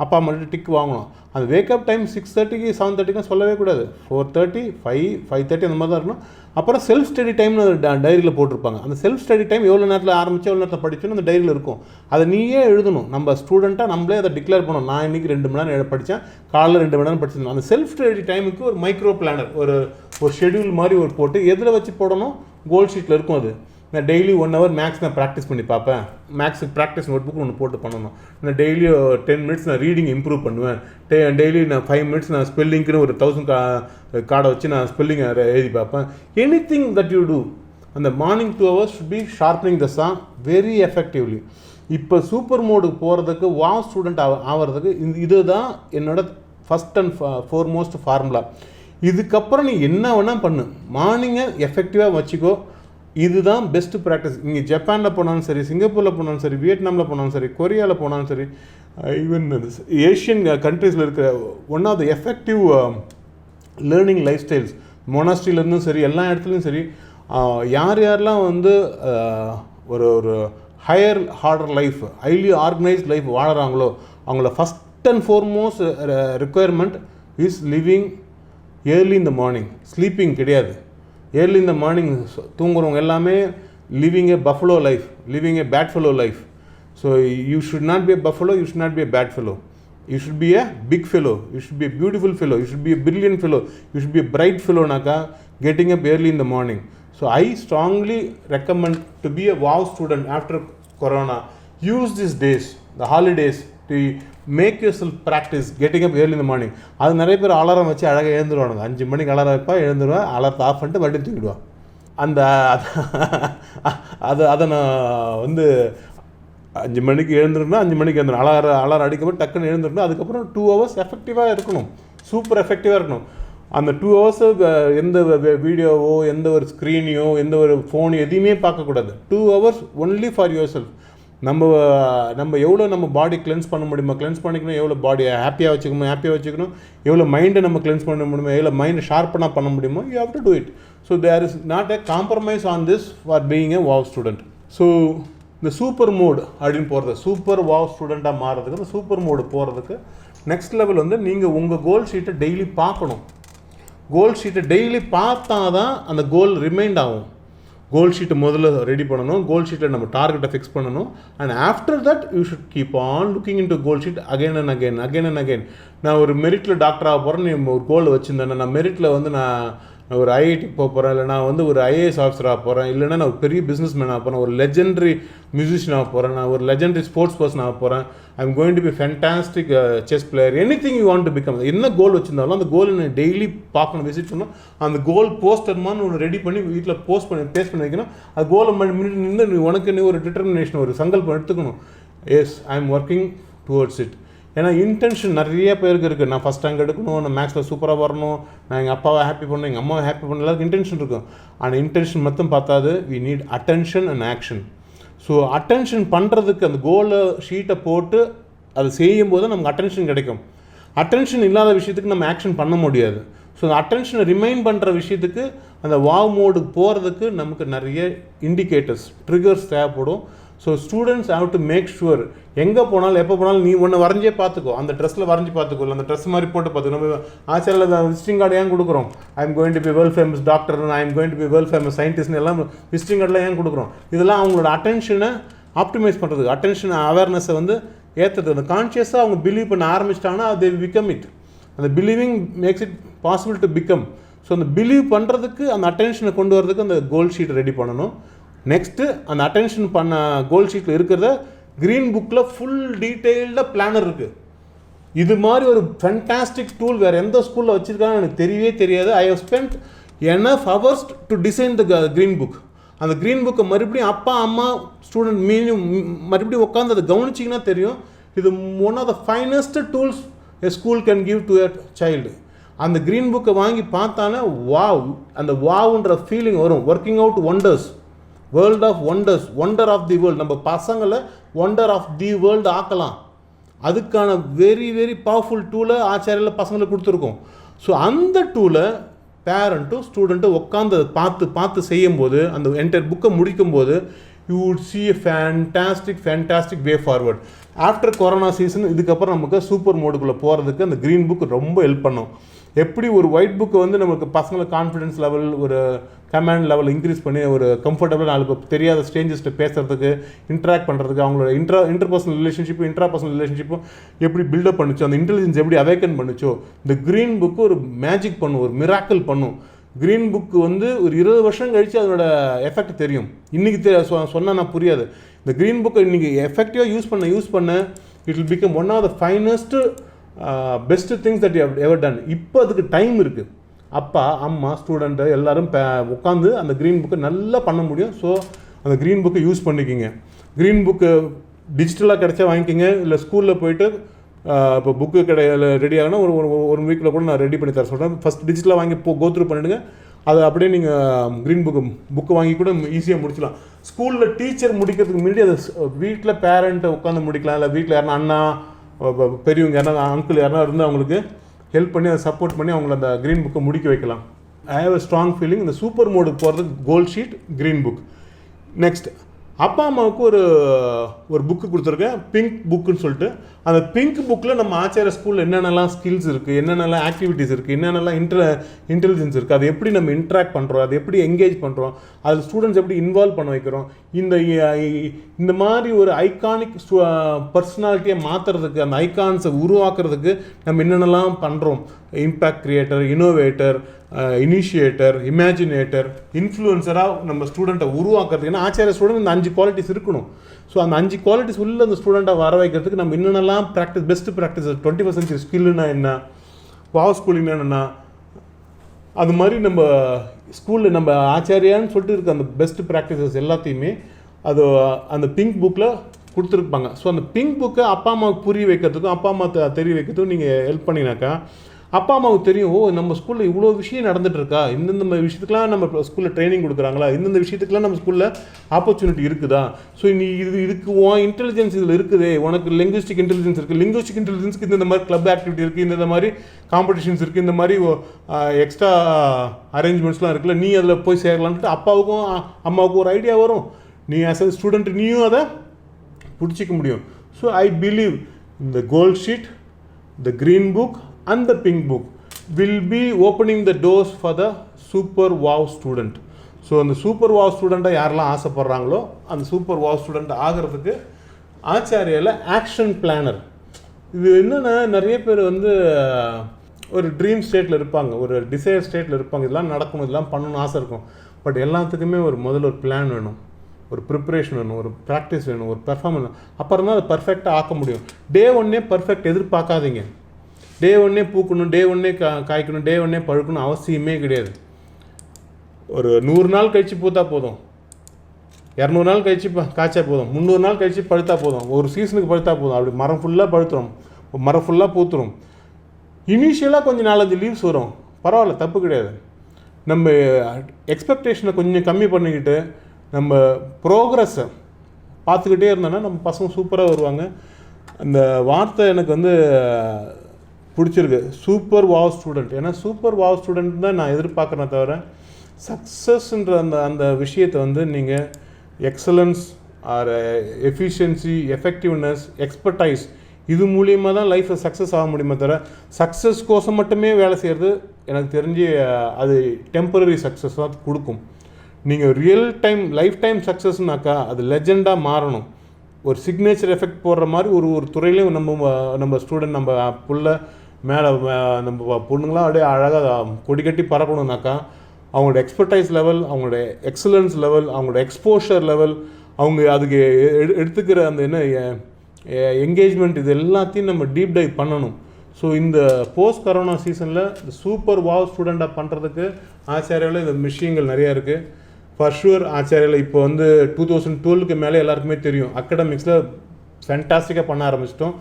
அப்பா மட்டும் டிக் வாங்கணும். அந்த வேக்கப் டைம் 6:30 7:30 சொல்லவே கூடாது. 4:30 5:30 அந்த மாதிரி தான் இருக்கணும். அப்புறம் செல்ஃப் ஸ்டடி டைம்னு டைரியில் போட்டிருப்பாங்க. அந்த செல்ஃப் ஸ்டடி டைம் எவ்வளோ நேரத்தில் ஆரம்பித்து எவ்வளோ நேரத்தில் படிச்சோன்னு அந்த டைரியில் இருக்கும். அதை நீயே எழுதணும். நம்ம ஸ்டூடெண்ட்டாக நம்மளே அதை டிக்ளேர் பண்ணணும். நான் இன்றைக்கி 2 மணி நேரம் படித்தேன், காலையில் 2 மணி நேரம் படிச்சிருந்தேன். அந்த செல்ஃப் ஸ்டடி டைமுக்கு ஒரு மைக்ரோ பிளானர், ஒரு ஷெடியூல் மாதிரி ஒரு போட்டு எதில் வச்சு போடணும், கோல் ஷீட்டில் இருக்கும். அது நான் டெய்லி 1 hour மேக்ஸ் நான் ப்ராக்டிஸ் பண்ணி பார்ப்பேன். மேக்ஸுக்கு ப்ராக்டிஸ் நோட் புக் ஒன்று போட்டு பண்ணணும். நான் டெய்லி 10 minutes நான் ரீடிங் இம்ப்ரூவ் பண்ணுவேன். டெய்லி நான் 5 minutes நான் ஸ்பெல்லிங்க்குன்னு ஒரு 1000 கார்டை வச்சு நான் ஸ்பெல்லிங் எழுதி பார்ப்பேன். Anything that you do, அந்த morning 2 hours should be sharpening the saw very effectively. இப்போ சூப்பர் மோடுக்கு போகிறதுக்கு, வாவ் ஸ்டூடெண்ட் ஆகிறதுக்கு இதுதான் என்னோட ஃபஸ்ட் அண்ட் ஃபோர்மோஸ்ட் ஃபார்முலா. இதுக்கப்புறம் நீ என்ன வேணால் பண்ணு, மார்னிங்கை எஃபெக்டிவாக வச்சுக்கோ. இதுதான் பெஸ்ட்டு ப்ராக்டிஸ். இங்கே ஜப்பானில் போனாலும் சரி, சிங்கப்பூரில் போனாலும் சரி, வியட்நாமில் போனாலும் சரி, கொரியாவில் போனாலும் சரி, ஈவன் ஏஷியன் கண்ட்ரீஸில் இருக்கிற one of the effective learning lifestyles, மொனாஸ்ட்ரியிலேருந்தும் சரி, எல்லா இடத்துலையும் சரி, யாரெல்லாம் வந்து ஒரு higher order life, highly organised life வாழறாங்களோ அவங்கள first and foremost requirement is living early in the morning. Sleeping கிடையாது. ஏர்லி இந்த மார்னிங் தூங்குறவங்க எல்லாமே living a buffalo life, living a bad fellow life. So you should not be a buffalo, you should not be a bad fellow. You should be a big fellow, you should be a beautiful fellow, you should be a brilliant fellow, you should be a bright fellow. Naka getting up early in the morning. So I strongly recommend to be a wow student after corona. Use these days, the holidays, to make yourself practice getting up early இந்த morning. அது நிறைய பேர் alarm வச்சு அழகாக எழுந்துருவானுங்க. 5 மணிக்கு alarm வைப்பா, எழுந்துருவேன், அலாரத்தை of பண்ணிட்டு மறுபடியும் தூக்கிடுவான். அந்த அதை நான் வந்து 5 மணிக்கு எழுந்துருன்னா 5 மணிக்கு எழுந்துடும், அலாரம் அடிக்கப்பட்டு டக்குன்னு எழுந்துருந்தோம். அதுக்கப்புறம் 2 hours எஃபெக்டிவாக இருக்கணும், சூப்பர் எஃபெக்டிவாக இருக்கணும். அந்த 2 hours எந்த வீடியோவோ, எந்த ஒரு ஸ்க்ரீனையோ, எந்த ஒரு ஃபோனோ எதையுமே பார்க்கக்கூடாது. 2 hours only for your self. நம்ம எவ்வளோ நம்ம பாடி கிளென்ஸ் பண்ண முடியுமோ கிளென்ஸ் பண்ணிக்கணும், எவ்வளோ பாடியை ஹாப்பியாக வச்சுக்கணும், எவ்வளோ மைண்டை நம்ம கிளென்ஸ் பண்ண முடியுமோ, எவ்வளோ மைண்டை ஷார்ப்பனாக பண்ண முடியுமோ, you have to do it. So there is not a compromise on this for being a wow student. So இந்த சூப்பர் மோடு அப்படின்னு போகிறது, சூப்பர் வாவ் ஸ்டூடெண்ட்டாக மாறுறதுக்கு, இந்த சூப்பர் மோடு போகிறதுக்கு நெக்ஸ்ட் லெவல் வந்து நீங்கள் உங்கள் கோல் ஷீட்டை டெய்லி பார்க்கணும். கோல் ஷீட்டை டெய்லி பார்த்தா தான் அந்த கோல் ரிமைண்ட் ஆகும். கோல் ஷீட்டை முதல்ல ரெடி பண்ணணும், கோல் ஷீட்டில் நம்ம டார்கெட்டை ஃபிக்ஸ் பண்ணணும். And after that you should keep on looking in to goal sheet again and again. நான் ஒரு மெரிட்டில் டாக்டர் ஆக போகிறேன், நீ ஒரு கோல் வச்சுருந்தேன். நான் மெரிட்டில் வந்து நான் ஒரு ஐஐடி போக போகிறேன், இல்லை நான் வந்து ஒரு ஐஏஎஸ் ஆஃபீஸராக போகிறேன், இல்லைனா நான் ஒரு பெரிய பிஸ்னஸ் மேன் ஆக போகிறேன், ஒரு லெஜெண்டரி மியூசிஷியன் ஆக போகிறேன், நான் ஒரு லெஜெண்டரி ஸ்போர்ட்ஸ் பர்சன் ஆக போகிறேன், I am going to be fantastic chess player, anything you want to become. என்ன கோல் வச்சுருந்தாலும் அந்த கோல் நான் டெய்லி பார்க்கணும், விசிட் பண்ணணும். அந்த கோல் போஸ்டர்மான்னு ஒன்று ரெடி பண்ணி வீட்டில் பேஸ்ட் பண்ணி வைக்கணும். அது கோலை நின்று நீ உனக்கு நீ ஒரு டிட்டர்மினேஷன், ஒரு சங்கல்பம் எடுத்துக்கணும். Yes, I am working towards it. ஏன்னா இன்டென்ஷன் நிறைய பேருக்கு இருக்குது. நான் ஃபஸ்ட் ரேங்க் எடுக்கணும், நான் மேக்ஸில் சூப்பராக வரணும், நான் எங்கள் அப்பாவை ஹாப்பி பண்ணணும், எங்கள் அம்மாவை ஹாப்பி பண்ணணும், எல்லாருக்கும் இன்டென்ஷன் இருக்கும். ஆனால் இன்டென்ஷன் மட்டும் பார்த்தாது, we need attention and action. So attention பண்ணுறதுக்கு அந்த கோலை ஷீட்டை போட்டு அதை செய்யும்போது நமக்கு அட்டென்ஷன் கிடைக்கும். அட்டென்ஷன் இல்லாத விஷயத்துக்கு நம்ம ஆக்ஷன் பண்ண முடியாது. ஸோ அந்த அட்டென்ஷனை ரிமைண்ட் பண்ணுற விஷயத்துக்கு அந்த வாவ் மோடுக்கு போகிறதுக்கு நமக்கு நிறைய இண்டிகேட்டர்ஸ், ட்ரிகர்ஸ் தேவைப்படும். So students have to make sure எங்கே போனாலும் எப்போ போனாலும் நீ ஒன்று வரைஞ்சே பார்த்துக்கோ, அந்த ட்ரெஸ்ஸில் வரைஞ்சி பார்த்துக்கோ, அந்த ட்ரெஸ் மாதிரி போட்டு பார்த்துக்கோ. நம்ம ஆச்சாரியில் விசிட்டிங் கார்டு ஏன் கொடுக்குறோம்? I am going to be world famous doctor, I am going to be world famous சயின்டிஸ்ட்னு எல்லாம் விசிட்டிங் கார்டில் ஏன் கொடுக்குறோம்? இதெல்லாம் அவங்களோட அட்டென்ஷனை ஆப்டிமைஸ் பண்ணுறதுக்கு, அட்டென்ஷன் அவேர்னஸை வந்து ஏற்றுறது. அந்த கான்ஷியஸாக அவங்க பிலீவ் பண்ண ஆரம்பிச்சிட்டாங்கன்னா தே பிகம் இட். அந்த believing makes it possible to become. So அந்த பிலீவ் பண்ணுறதுக்கு அந்த அட்டென்ஷனை கொண்டு வரதுக்கு அந்த கோல் ஷீட் ரெடி பண்ணணும். நெக்ஸ்ட்டு அந்த அட்டென்ஷன் பண்ண கோல் ஷீட்டில் இருக்கிறத க்ரீன் புக்கில் ஃபுல் டீட்டெயில்டாக பிளானர் இருக்குது. இது மாதிரி ஒரு ஃபேண்டாஸ்டிக் டூல் வேறு எந்த ஸ்கூலில் வச்சுருக்காங்கன்னு எனக்கு தெரியவே தெரியாது. I have spend enough hours to design the green book. அந்த க்ரீன் புக்கை மறுபடியும் அப்பா அம்மா ஸ்டூடெண்ட் மறுபடியும் உட்காந்து அதை கவனிச்சிங்கன்னா தெரியும். இது one of the finest tools a school can give to a child. அந்த க்ரீன் புக்கை வாங்கி பார்த்தாலே வாவ், அந்த வாவ்ன்ற ஃபீலிங் வரும். Working out wonders, world of wonders, wonder of the world. நம்ம பசங்களை ஒண்டர் ஆஃப் தி வேர்ல்டு ஆக்கலாம். அதுக்கான வெரி வெரி பவர்ஃபுல் டூலை ஆச்சாரியில் பசங்களுக்கு கொடுத்துருக்கோம். ஸோ அந்த டூலை பேரண்ட்டும் ஸ்டூடெண்ட்டும் உட்காந்து அதை பார்த்து பார்த்து செய்யும்போது, அந்த என்டையர் புக்கை முடிக்கும்போது you would C A fantastic way forward. After corona season இதுக்கப்புறம் நமக்கு சூப்பர் மோடுக்குள்ளே போகிறதுக்கு அந்த க்ரீன் புக் ரொம்ப ஹெல்ப் பண்ணும். எப்படி ஒரு ஒயிட் புக்கு வந்து நமக்கு பசங்களை கான்ஃபிடன்ஸ் லெவல், ஒரு கமாண்ட் லெவல் இன்க்ரீஸ் பண்ணி ஒரு கம்ஃபர்டபுள் நாலு தெரியாத ஸ்ட்ரேஞ்சர்ஸ்ட்டு பேசுகிறதுக்கு, இன்ட்ராக்ட் பண்ணுறதுக்கு, அவங்களோட இன்டர்பர்சனல் ரிலேஷன்ஷிப்பும் இன்ட்ராபர்சனல் ரிலேஷன்ஷிப்பும் எப்படி பில்டப் பண்ணுச்சோ, அந்த இன்டெலிஜென்ஸ் எப்படி அவேக்கன் பண்ணுச்சோ, இந்த க்ரீன் புக்கு ஒரு மேஜிக் பண்ணும், ஒரு மிராக்கிள் பண்ணும். க்ரீன் புக்கு வந்து ஒரு 20 வருஷம் கழித்து அதோட எஃபெக்ட் தெரியும். இன்றைக்கி சொன்னால் நான் புரியாது. இந்த க்ரீன் புக்கை இன்றைக்கி எஃபெக்டிவாக யூஸ் பண்ண it will become one of the finest best things that you have ever done. இப்போ அதுக்கு டைம் இருக்குது. அப்பா அம்மா ஸ்டூடெண்ட்டு எல்லோரும் உட்காந்து அந்த க்ரீன் புக்கை நல்லா பண்ண முடியும். ஸோ அந்த க்ரீன் புக்கை யூஸ் பண்ணிக்கிங்க. க்ரீன் புக்கு டிஜிட்டலாக கிடைச்சா வாங்கிக்கிங்க, இல்லை ஸ்கூலில் போய்ட்டு இப்போ புக்கு கடையில் ரெடி ஆகினா ஒரு வீக்கில் கூட நான் ரெடி பண்ணி தர சொல்கிறேன். ஃபஸ்ட் டிஜிட்டலாக வாங்கி கோத்ரூ பண்ணிவிடுங்க. அதை அப்படியே நீங்கள் க்ரீன் புக்கு வாங்கி கூட ஈஸியாக முடிச்சலாம். ஸ்கூலில் டீச்சர் முடிக்கிறதுக்கு முன்னாடி அதை வீட்டில் பேரண்ட்டை உட்காந்து முடிக்கலாம். இல்லை வீட்டில் யாருன்னா அண்ணா பெரியவங்க யாரா அங்கிள் யாரா இருந்து அவங்களுக்கு ஹெல்ப் பண்ணி அதை சப்போர்ட் பண்ணி அவங்கள அந்த க்ரீன் புக்கை முடிக்க வைக்கலாம். I have a strong feeling இந்த சூப்பர் மோடுக்கு போகிறதுக்கு கோல் ஷீட், க்ரீன் புக். நெக்ஸ்ட் அப்பா அம்மாவுக்கு ஒரு புக்கு கொடுத்துருக்கேன், பிங்க் புக்குன்னு சொல்லிட்டு. அந்த பிங்க் புக்கில் நம்ம ஆச்சாரிய ஸ்கூலில் என்னென்னலாம் ஸ்கில்ஸ் இருக்குது, என்னென்னலாம் ஆக்டிவிட்டீஸ் இருக்குது, என்னென்னலாம் இன்டெலிஜென்ஸ் இருக்குது, அதை எப்படி நம்ம இன்ட்ராக்ட் பண்ணுறோம், அதை எப்படி என்கேஜ் பண்ணுறோம், அதில் ஸ்டூடெண்ட்ஸ் எப்படி இன்வால்வ் பண்ண வைக்கிறோம், இந்த மாதிரி ஒரு ஐகானிக் பர்சனாலிட்டியை மாற்றுறதுக்கு, அந்த ஐகான்ஸை உருவாக்குறதுக்கு நம்ம என்னென்னலாம் பண்ணுறோம். இம்பேக்ட் கிரியேட்டர், இனோவேட்டர், இனிஷியேட்டர், இமேஜினேட்டர், இன்ஃப்ளூயன்சராக நம்ம ஸ்டூடெண்ட்டை உருவாக்குறதுக்கு. ஏன்னா ஆச்சாரிய ஸ்டூடெண்ட் இந்த 5 குவாலிட்டிஸ் இருக்கணும். ஸோ அந்த 5 குவாலிட்டிஸ் உள்ள அந்த ஸ்டூடெண்ட்டை வர வைக்கிறதுக்கு நம்ம என்னென்னலாம் பெஸ்ட் ப்ராக்டிஸ், 21st century ஸ்கில்லுனா என்ன, வாவ் ஸ்கூலிங்னா என்ன, அது மாதிரி நம்ம ஸ்கூலில் நம்ம ஆச்சாரியான்னு சொல்லிட்டு இருக்க அந்த பெஸ்ட் ப்ராக்டிசஸ் எல்லாத்தையுமே அது அந்த பிங்க் புக்கில் கொடுத்துருப்பாங்க. ஸோ அந்த பிங்க் புக்கை அப்பா அம்மாவுக்கு புரிய வைக்கிறதுக்கும் அப்பா அம்மா தெரிய வைக்கிறதுக்கும் நீங்கள் ஹெல்ப் பண்ணினாக்கா அப்பா அம்மாவுக்கு தெரியும், ஓ நம்ம ஸ்கூலில் இவ்வளோ விஷயம் நடந்துகிட்ருக்கா, இந்தந்த விஷயத்துக்குலாம் நம்ம ஸ்கூலில் ட்ரைனிங் கொடுக்குறாங்களா, இந்தந்த விஷயத்துக்குலாம் நம்ம ஸ்கூலில் ஆப்பர்ச்சுனிட்டி இருக்குதா. ஸோ நீ இதுக்கு இன்டெலிஜென்ஸ் இதில் இருக்குது, உனக்கு லிங்குவிஸ்டிக் இன்டெலிஜென்ஸ் இருக்குது, லிங்குவிஸ்டிக் இன்டெலிஜென்ஸ்க்கு இந்த மாதிரி கிளப் ஆக்டிவிட்டி இருக்குது, இந்த மாதிரி காம்படிஷன்ஸ் இருக்குது, இந்த மாதிரி எக்ஸ்ட்ரா அரேஞ்ச்மெண்ட்ஸ்லாம் இருக்குல்ல, நீ அதில் போய் சேரலான்ட்டு அப்பாவுக்கும் அம்மாவுக்கும் ஒரு ஐடியா வரும். நீ ஆஸ் அ ஸ்டூடெண்ட் நீயும் அதை பிடிச்சிக்க முடியும். ஸோ ஐ பிலீவ் இந்த gold sheet, the green book and the pink book will be opening the doors for the super wow student. So அந்த சூப்பர் வாவ் ஸ்டூடெண்ட்டை யாரெல்லாம் ஆசைப்பட்றாங்களோ அந்த சூப்பர் வாவ் ஸ்டூடெண்ட் ஆகிறதுக்கு ஆச்சாரியாவில் action planar. இது என்னென்னா நிறைய பேர் வந்து ஒரு ட்ரீம் ஸ்டேட்டில் இருப்பாங்க, ஒரு டிசைர் ஸ்டேட்டில் இருப்பாங்க, இதெல்லாம் நடக்கணும், இதெல்லாம் பண்ணணும்னு ஆசை இருக்கும். பட் எல்லாத்துக்குமே முதல்ல ஒரு பிளான் வேணும், ஒரு ப்ரிப்ரேஷன் வேணும், ஒரு ப்ராக்டிஸ் வேணும், ஒரு பெர்ஃபார்மன்ஸ். அப்புறம் தான் அதை பர்ஃபெக்டாக ஆக்க முடியும். டே ஒன்னே பர்ஃபெக்ட் எதிர்பார்க்காதீங்க. டே ஒன்னே பூக்கணும், டே ஒன்னே காய்க்கணும், டே ஒன்னே பழுக்கணும் அவசியமே கிடையாது. ஒரு 100 நாள் கழித்து பூத்தா போதும், 200 நாள் கழித்து காய்ச்சா போதும், 300 நாள் கழித்து பழுத்தா போதும், ஒரு சீசனுக்கு பழுத்தா போதும். அப்படி மரம் ஃபுல்லாக பழுத்துரும், மரம் ஃபுல்லாக பூத்துரும். இனிஷியலாக கொஞ்சம் 4-5 லீவ்ஸ் வரும், பரவாயில்ல, தப்பு கிடையாது. நம்ம எக்ஸ்பெக்டேஷனை கொஞ்சம் கம்மி பண்ணிக்கிட்டு நம்ம ப்ரோக்ரஸை பார்த்துக்கிட்டே இருந்தோன்னா நம்ம பசங்க சூப்பராக வருவாங்க. அந்த வார்த்தை எனக்கு பிடிச்சிருக்கு, சூப்பர் வாவ் ஸ்டூடெண்ட். ஏன்னா சூப்பர் வாவ் ஸ்டூடெண்ட் தான் நான் எதிர்பார்க்குறேன். தவிர சக்ஸஸ்ன்ற அந்த விஷயத்தை நீங்கள் excellence or efficiency, effectiveness, expertise, இது மூலியமாக தான் லைஃப்பில் சக்ஸஸ் ஆக முடியுமே தவிர சக்ஸஸ் கோசம் மட்டுமே வேலை செய்கிறது எனக்கு தெரிஞ்சு அது டெம்பரரி சக்ஸஸ் தான் கொடுக்கும். நீங்கள் ரியல் டைம் லைஃப் டைம் சக்ஸஸ்னாக்கா அது லெஜெண்டாக மாறணும். ஒரு சிக்னேச்சர் எஃபெக்ட் போடுற மாதிரி ஒரு துறையிலையும் நம்ம ஸ்டூடெண்ட் நம்ம புள்ள மேலே நம்ம பொண்ணுங்களாம் அப்படியே அழகாக கொடி கட்டி பறக்கணுன்னாக்கா அவங்களோட எக்ஸ்பர்டைஸ் லெவல், அவங்களோட எக்ஸலன்ஸ் லெவல், அவங்களோட எக்ஸ்போஷர் லெவல், அவங்க அதுக்கு எடுத்துக்கிற அந்த என்ன என்கேஜ்மெண்ட், இது எல்லாத்தையும் நம்ம டீப் டைவ் பண்ணணும். ஸோ இந்த போஸ்ட் கரோனா சீசனில் சூப்பர் வாவ் ஸ்டூடெண்ட்டாக பண்ணுறதுக்கு ஆச்சாரியாவில் இந்த விஷயங்கள் நிறையா இருக்குது. ஃபார் ஷுவர் ஆச்சாரியாவில் இப்போ 2012க்கு மேலே எல்லாருக்குமே தெரியும், அக்கடமிக்ஸில் ஃபேண்டாஸ்டிக்காக பண்ண ஆரம்பிச்சிட்டோம்,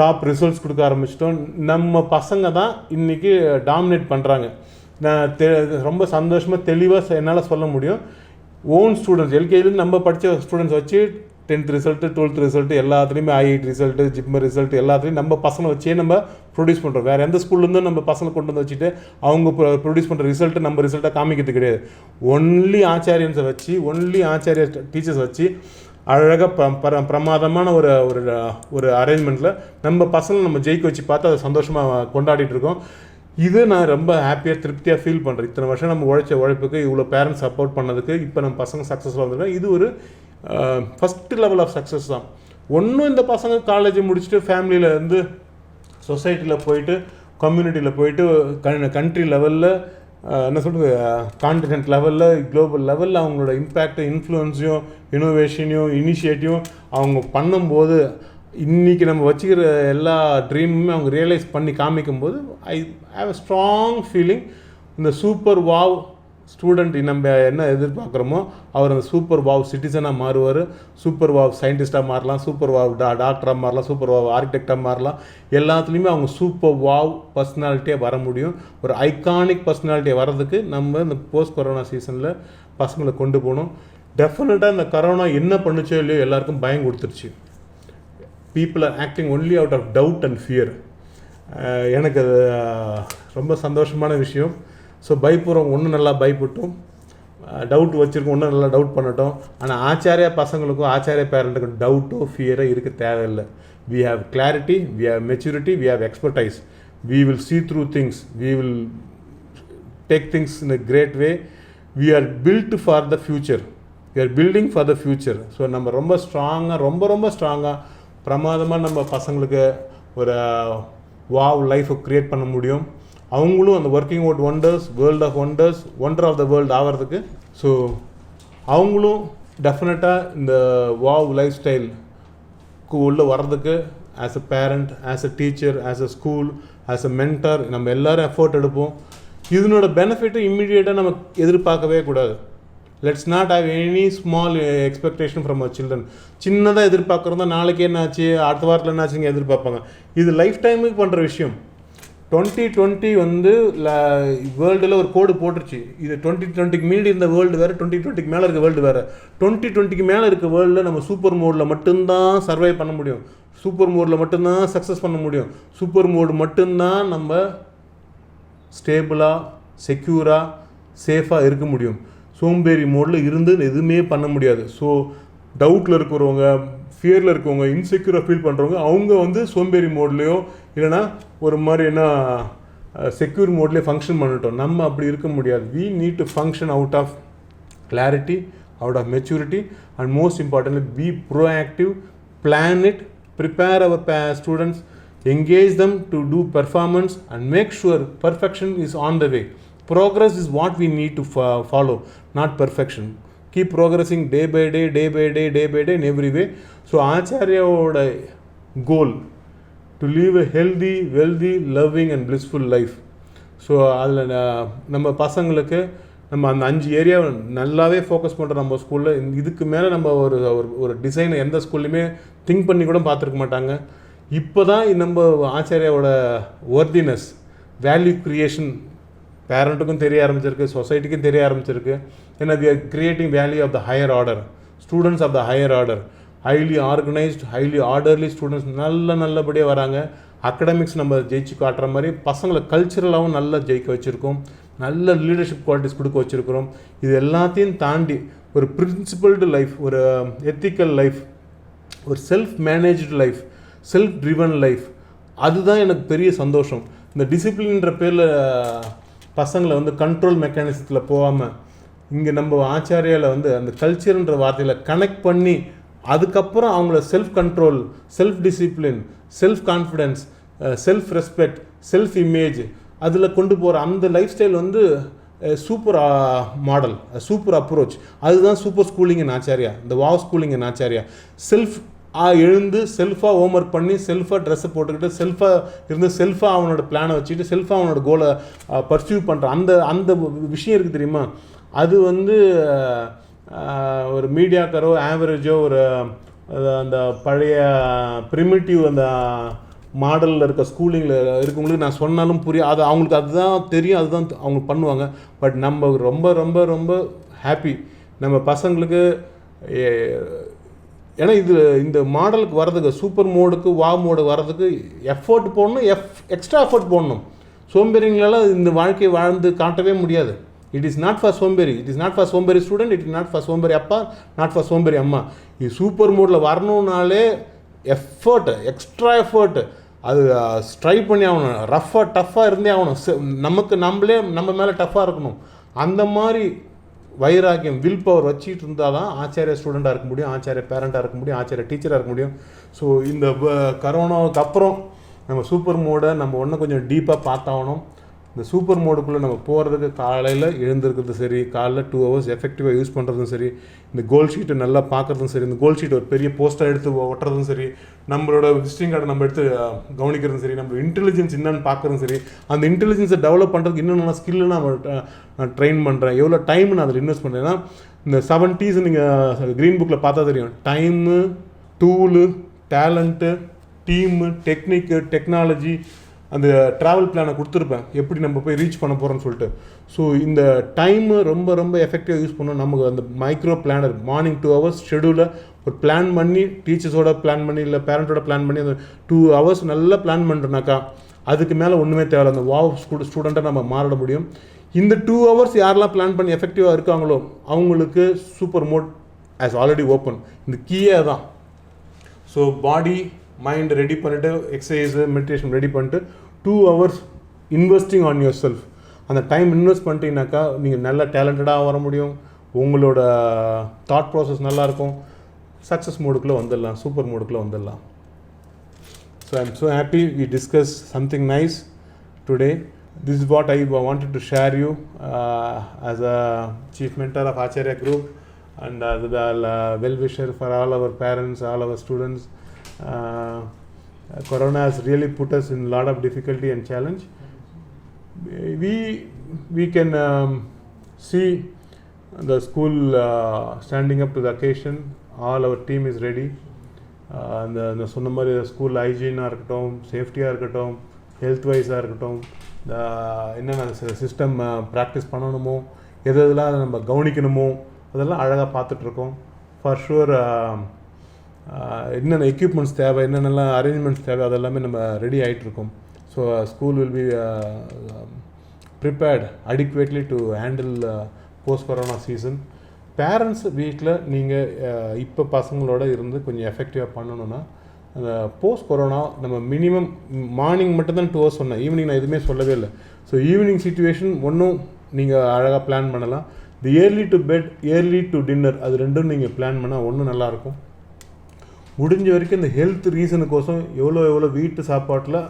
டாப் ரிசல்ட்ஸ் கொடுக்க ஆரம்பிச்சிட்டோம். நம்ம பசங்க தான் இன்றைக்கி டாமினேட் பண்ணுறாங்க. நான் ரொம்ப சந்தோஷமாக தெளிவாக என்னால் சொல்ல முடியும். ஓன் ஸ்டூடெண்ட்ஸ் எல்கேஜிலேருந்து நம்ம படித்த ஸ்டூடெண்ட்ஸ் வச்சு 10th ரிசல்ட்டு, 12th ரிசல்ட்டு, எல்லாத்துலேயுமே IIT ரிசல்ட்டு, ஜிப்மர் ரிசல்ட், எல்லாத்துலேயும் நம்ம பசங்களை வச்சே நம்ம ப்ரொடியூஸ் பண்ணுறோம். வேறு எந்த ஸ்கூல்லேருந்தும் நம்ம பசங்களை கொண்டு வந்து வச்சுட்டு அவங்க ப்ரொடியூஸ் பண்ணுற ரிசல்ட்டு நம்ம ரிசல்ட்டாக காமிக்கிறது கிடையாது. ஒன்லி ஆச்சாரியன்ஸை வச்சு, ஒன்லி ஆச்சாரிய டீச்சர்ஸ் வச்சு அழகாக பிரமாதமான ஒரு அரேஞ்ச்மெண்ட்டில் நம்ம பசங்களை நம்ம ஜெயிக்க வச்சு பார்த்து அதை சந்தோஷமாக கொண்டாடிட்டு இருக்கோம். இது நான் ரொம்ப ஹாப்பியாக திருப்தியாக ஃபீல் பண்ணுறேன். இத்தனை வருஷம் நம்ம உழைப்புக்கு இவ்வளோ பேரண்ட்ஸ் சப்போர்ட் பண்ணதுக்கு இப்போ நம்ம பசங்க சக்ஸஸ்ஃபுல்லாக வந்துருக்கோம். இது ஒரு ஃபஸ்ட்டு லெவல் ஆஃப் சக்ஸஸ் தான். ஒன்றும் இந்த பசங்க காலேஜ் முடிச்சுட்டு ஃபேமிலியில் இருந்து சொசைட்டியில் போயிட்டு, கம்யூனிட்டியில் போயிட்டு, கண்ட்ரி லெவலில், என்ன சொல்கிறது, கான்டினென்ட் லெவலில், குளோபல் லெவலில் அவங்களோட இம்பேக்ட், இன்ஃப்ளூயன்ஸையும், இனோவேஷனையும், இனிஷியேட்டிவும் அவங்க பண்ணும்போது இன்றைக்கி நம்ம வச்சுக்கிற எல்லா ட்ரீமுமே அவங்க ரியலைஸ் பண்ணி காமிக்கும்போது I have a strong feeling. இந்த சூப்பர் வாவ் ஸ்டூடெண்ட் நம்ம என்ன எதிர்பார்க்குறோமோ அவர் அந்த சூப்பர் வாவ் சிட்டிசனாக மாறுவார், சூப்பர் வாவ் சயின்டிஸ்ட்டாக மாறலாம், சூப்பர் வாவ் டாக்டராக மாறலாம், சூப்பர் வாவ் ஆர்கிடெக்டாக மாறலாம். எல்லாத்துலேயுமே அவங்க சூப்பர் வாவ் பர்சனாலிட்டியாக வர முடியும். ஒரு ஐகானிக் பர்சனாலிட்டியாக வர்றதுக்கு நம்ம இந்த போஸ்ட் கொரோனா சீசனில் பசங்களை கொண்டு போகணும். டெஃபினட்டாக இந்த கரோனா என்ன பண்ணுச்சோ இல்லையோ எல்லாருக்கும் பயம் கொடுத்துருச்சு. People are acting only out of doubt and fear. எனக்கு அது ரொம்ப சந்தோஷமான விஷயம். ஸோ பயப்படுறவங்க ஒன்றும் நல்லா பயப்பட்டோம், டவுட் வச்சுருக்கோம் ஒன்றும் நல்லா டவுட் பண்ணட்டும். ஆனால் ஆச்சாரியா பசங்களுக்கும் ஆச்சாரியா பேரண்ட்டுக்கும் டவுட்டோ ஃபியரோ இருக்க தேவையில்லை. We have clarity, we have maturity, we have expertise. We will see through things, we will take things in a great way. We are built for the future, we are building for the future. So நம்ம ரொம்ப ஸ்ட்ராங்காக, ரொம்ப ஸ்ட்ராங்காக பிரமாதமாக நம்ம பசங்களுக்கு ஒரு wow லைஃப்பை க்ரியேட் பண்ண முடியும். அவங்களும் அந்த working out wonders, world of wonders, wonder of the world ஆகிறதுக்கு. ஸோ அவங்களும் டெஃபினட்டாக இந்த வாவ் லைஃப் ஸ்டைலுக்கு உள்ளே வர்றதுக்கு as a parent, as a teacher, as a school, as a mentor நம்ம எல்லோரும் எஃபோர்ட் எடுப்போம். இதனோட பெனிஃபிட்டு இம்மிடியேட்டாக நம்ம எதிர்பார்க்கவே கூடாது. Let's not have any small expectation from our children. சின்னதாக எதிர்பார்க்குறதா நாளைக்கு என்னாச்சு, அடுத்த வாரத்தில் என்னாச்சுங்க எதிர்பார்ப்பாங்க. இது லைஃப் டைமுக்கு பண்ணுற விஷயம். 2020 வேர்ல்டில் ஒரு கோடு போட்டுருச்சு. இது 2020க்கு மீறி இருந்த வேர்ல்டு வேறு, 2020க்கு மேலே இருக்க வேர்ல்டு வேறு. 2020க்கு மேலே இருக்க வேர்ல்டில் நம்ம சூப்பர் மோடில் மட்டும்தான் சர்வை பண்ண முடியும், சூப்பர் மோடில் மட்டும்தான் சக்ஸஸ் பண்ண முடியும். சூப்பர் மோடு மட்டும்தான் நம்ம ஸ்டேபிளாக, செக்யூராக, சேஃபாக இருக்க முடியும். சோம்பேறி மோடில் இருந்து எதுவுமே பண்ண முடியாது. ஸோ டவுட்டில் இருக்கிறவங்க, ஃபியரில் இருக்கவங்க, இன்செக்யூராக ஃபீல் பண்ணுறவங்க அவங்க சோம்பேறி மோட்லேயோ இல்லைனா ஒரு மாதிரி என்ன செக்யூர் மோட்லேயே ஃபங்க்ஷன் பண்ணிட்டோம். நம்ம அப்படி இருக்க முடியாது. We need to function out of clarity, out of maturity, and most importantly be proactive, plan it, prepare our students, engage them to do performance, and make sure perfection is on the way. Progress is what we need to follow, not perfection. Keep progressing day by day, day by day, day by day in every way. So Acharya's goal to live a healthy, wealthy, loving and blissful life. So அதில் நம்ம பசங்களுக்கு நம்ம அந்த 5 area நல்லாவே focus பண்ணுறோம். நம்ம ஸ்கூலில் இதுக்கு மேலே நம்ம ஒரு டிசைனை எந்த ஸ்கூல்லையுமே திங்க் பண்ணி கூட பார்த்துருக்க மாட்டாங்க. இப்போ தான் நம்ம ஆச்சாரியாவோட ஒர்தினஸ், வேல்யூ க்ரியேஷன் பேரண்ட்டுக்கும் தெரிய ஆரம்பிச்சிருக்கு, சொசைட்டிக்கும் தெரிய ஆரம்பிச்சிருக்கு. ஏன்னா we are creating value of the higher order, students of the higher order, highly organised, highly orderly students நல்லபடியாக வராங்க. அகடமிக்ஸ் நம்ம ஜெயிச்சு காட்டுற மாதிரி பசங்களை கல்ச்சுரலாகவும் நல்லா ஜெயிக்க வச்சுருக்கோம், நல்ல லீடர்ஷிப் குவாலிட்டிஸ் கொடுக்க வச்சுருக்கிறோம். இது எல்லாத்தையும் தாண்டி ஒரு பிரின்சிபல்டு லைஃப், ஒரு எத்திக்கல் லைஃப், ஒரு self managed life, self driven life, அதுதான் எனக்கு பெரிய சந்தோஷம். இந்த டிசிப்ளின்ற பேரில் பசங்களை வந்து கண்ட்ரோல் மெக்கானிசத்தில் போகாமல் இங்கே நம்ம ஆச்சாரியாவில் வந்து அந்த கல்ச்சர்ன்ற வார்த்தையில் கனெக்ட் பண்ணி அதுக்கப்புறம் அவங்கள self control, self discipline, self confidence, self respect, self image அதில் கொண்டு போகிற அந்த லைஃப் ஸ்டைல் வந்து சூப்பர் மாடல், சூப்பர் அப்ரோச். அதுதான் சூப்பர் ஸ்கூலிங் இன் ஆச்சாரியா, இந்த வாவ் ஸ்கூலிங் இன் ஆச்சாரியா. செல்ஃப் எழுந்து செல்ஃபாக ஹோம் ஒர்க் பண்ணி செல்ஃபாக ட்ரெஸ்ஸை போட்டுக்கிட்டு செல்ஃபாக இருந்து செல்ஃபாக அவனோட பிளானை வச்சுக்கிட்டு செல்ஃபாக அவனோட கோலை பர்சியூ பண்ணுற அந்த அந்த விஷயம் இருக்குது தெரியுமா? அது வந்து ஒரு மீடியாக்காரோ ஆவரேஜோ ஒரு அந்த பழைய ப்ரிமிட்டிவ் அந்த மாடலில் இருக்க ஸ்கூலிங்கில் இருக்கவங்களுக்கு நான் சொன்னாலும் புரியும். அது அவங்களுக்கு அதுதான் தெரியும், அதுதான் அவங்க பண்ணுவாங்க. பட் நம்ம ரொம்ப ரொம்ப ரொம்ப ஹாப்பி நம்ம பசங்களுக்கு. ஏன்னா இது இந்த மாடலுக்கு வர்றதுக்கு, சூப்பர் மோடுக்கு வாவ் மோடு வர்றதுக்கு எஃபோர்ட் போடணும், எக்ஸ்ட்ரா எஃபோர்ட் போடணும். சோம்பேறிங்களால் இந்த வாழ்க்கையை வாழ்ந்து காட்டவே முடியாது. இட் இஸ் நாட் ஃபார் சோம்பேறி, இட் இஸ் நாட் ஃபார் சோம்பேறி student, it is not for சோம்பேறி அப்பா, நாட் ஃபார் சோம்பேறி அம்மா. இது சூப்பர் மோடில் வரணுன்னாலே எஃபர்ட், எக்ஸ்ட்ரா எஃபர்ட், அது ஸ்ட்ரைவ் பண்ணி ஆகணும், ரஃப்பாக டஃப்பாக இருந்தே ஆகணும். நமக்கு நம்ம மேலே டஃப்பாக இருக்கணும். அந்த மாதிரி வைராக்கியம், வில் பவர் வச்சுட்டு இருந்தால் தான் ஆச்சாரிய ஸ்டூடெண்ட்டாக இருக்க முடியும், ஆச்சாரிய பேரண்ட்டாக இருக்க முடியும், ஆச்சாரிய டீச்சராக இருக்க முடியும். ஸோ இந்த கரோனாவுக்கு அப்புறம் நம்ம சூப்பர் மோடை நம்ம இன்னும் கொஞ்சம் டீப்பாக பார்த்தாகணும். இந்த சூப்பர் மோடுக்குள்ளே நம்ம போகிறதுக்கு காலையில் எழுந்திருக்கிறது சரி, காலைல 2 hours எஃபெக்டிவாக யூஸ் பண்ணுறதும் சரி, இந்த கோல் ஷீட்டை நல்லா பார்க்குறதும் சரி, இந்த கோல் ஷீட் ஒரு பெரிய போஸ்ட்டாக எடுத்து ஒட்டுறதும் சரி, நம்மளோட விசிட்டிங் கார்டை நம்ம எடுத்து கவனிக்கிறதும் சரி, நம்ம இன்டெலிஜென்ஸ் என்னென்னு பார்க்குறதும் சரி, அந்த இன்டெலிஜென்ஸை டெவலப் பண்ணுறதுக்கு இன்னும் நல்லா ஸ்கில்லை நான் ட்ரெயின் பண்ணுறேன், எவ்வளோ டைம் நான் அதில் இன்வெஸ்ட் பண்ணுறேன்னா இந்த 7Ts நீங்கள் க்ரீன் புக்கில் பார்த்தா தெரியும். Time, tool, talent, team, technique, technology, அந்த ட்ராவல் பிளானை கொடுத்துருப்பேன் எப்படி நம்ம போய் ரீச் பண்ண போகிறோன்னு சொல்லிட்டு. ஸோ இந்த டைமு ரொம்ப ரொம்ப எஃபெக்டிவாக யூஸ் பண்ணோம். நமக்கு அந்த மைக்ரோ பிளானர் மார்னிங் 2 hours ஷெடியூலை ஒரு பிளான் பண்ணி, டீச்சர்ஸோட பிளான் பண்ணி இல்லை பேரண்ட்டோட பிளான் பண்ணி அந்த 2 hours நல்லா பிளான் பண்ணுறனாக்கா அதுக்கு மேலே ஒன்றுமே தேவை. அந்த வாவ் ஸ்டூடெண்ட்டாக நம்ம மாறிட முடியும். இந்த 2 hours யாரெல்லாம் பிளான் பண்ணி எஃபெக்டிவாக இருக்காங்களோ அவங்களுக்கு super mode as already open. இந்த கீயே தான். ஸோ பாடி மைண்ட் ரெடி பண்ணிவிட்டு, எக்ஸசைஸு மெடிடேஷன் ரெடி பண்ணிட்டு 2 hours investing on yourself. அந்த டைம் இன்வெஸ்ட் பண்ணிட்டீங்கன்னாக்கா நீங்கள் நல்ல டேலண்டடாக வர முடியும், உங்களோட தாட் ப்ராசஸ் நல்லாயிருக்கும், சக்ஸஸ் மோடுக்குள்ளே வந்துடலாம், சூப்பர் மோடுக்குள்ளே வந்துடலாம். So I am so happy we discuss something nice today. This is what I wanted to share you as a chief mentor of Achariya group and the well-wisher for all our parents, all our students. Corona has really put us in a lot of difficulty and challenge. We can see the school standing up to the occasion. All our team is ready. அந்த சொன்ன மாதிரி school ஹைஜீனாக இருக்கட்டும், சேஃப்டியாக இருக்கட்டும், health வைஸாக இருக்கட்டும், என்னென்ன system practice பண்ணணுமோ, எதெல்லாம் நம்ம கவனிக்கணுமோ அதெல்லாம் அழகாக பார்த்துட்ருக்கோம். ஃபார் ஷுவர் என்னென்ன எக்யூப்மெண்ட்ஸ் தேவை, என்னென்னலாம் அரேஞ்ச்மெண்ட்ஸ் தேவை அதெல்லாமே நம்ம ரெடி ஆகிட்ருக்கோம். So school will be prepared adequately to handle post corona season. Parents வீட்டில் நீங்கள் இப்போ பசங்களோட இருந்து கொஞ்சம் எஃபெக்டிவாக பண்ணணுன்னா அந்த போஸ்ட் கொரோனா நம்ம மினிமம் மார்னிங் மட்டும்தான் 2 hours சொன்னேன், ஈவினிங் நான் எதுவுமே சொல்லவே இல்லை. ஸோ ஈவினிங் சிச்சுவேஷன் ஒன்றும் நீங்கள் அழகாக பிளான் பண்ணலாம். The early to bed, early to dinner, அது ரெண்டும் நீங்கள் பிளான் பண்ணால் ஒன்றும் நல்லாயிருக்கும். முடிஞ்ச வரைக்கும் இந்த ஹெல்த் ரீசனுக்கோசம் எவ்வளோ வீட்டு சாப்பாட்டில்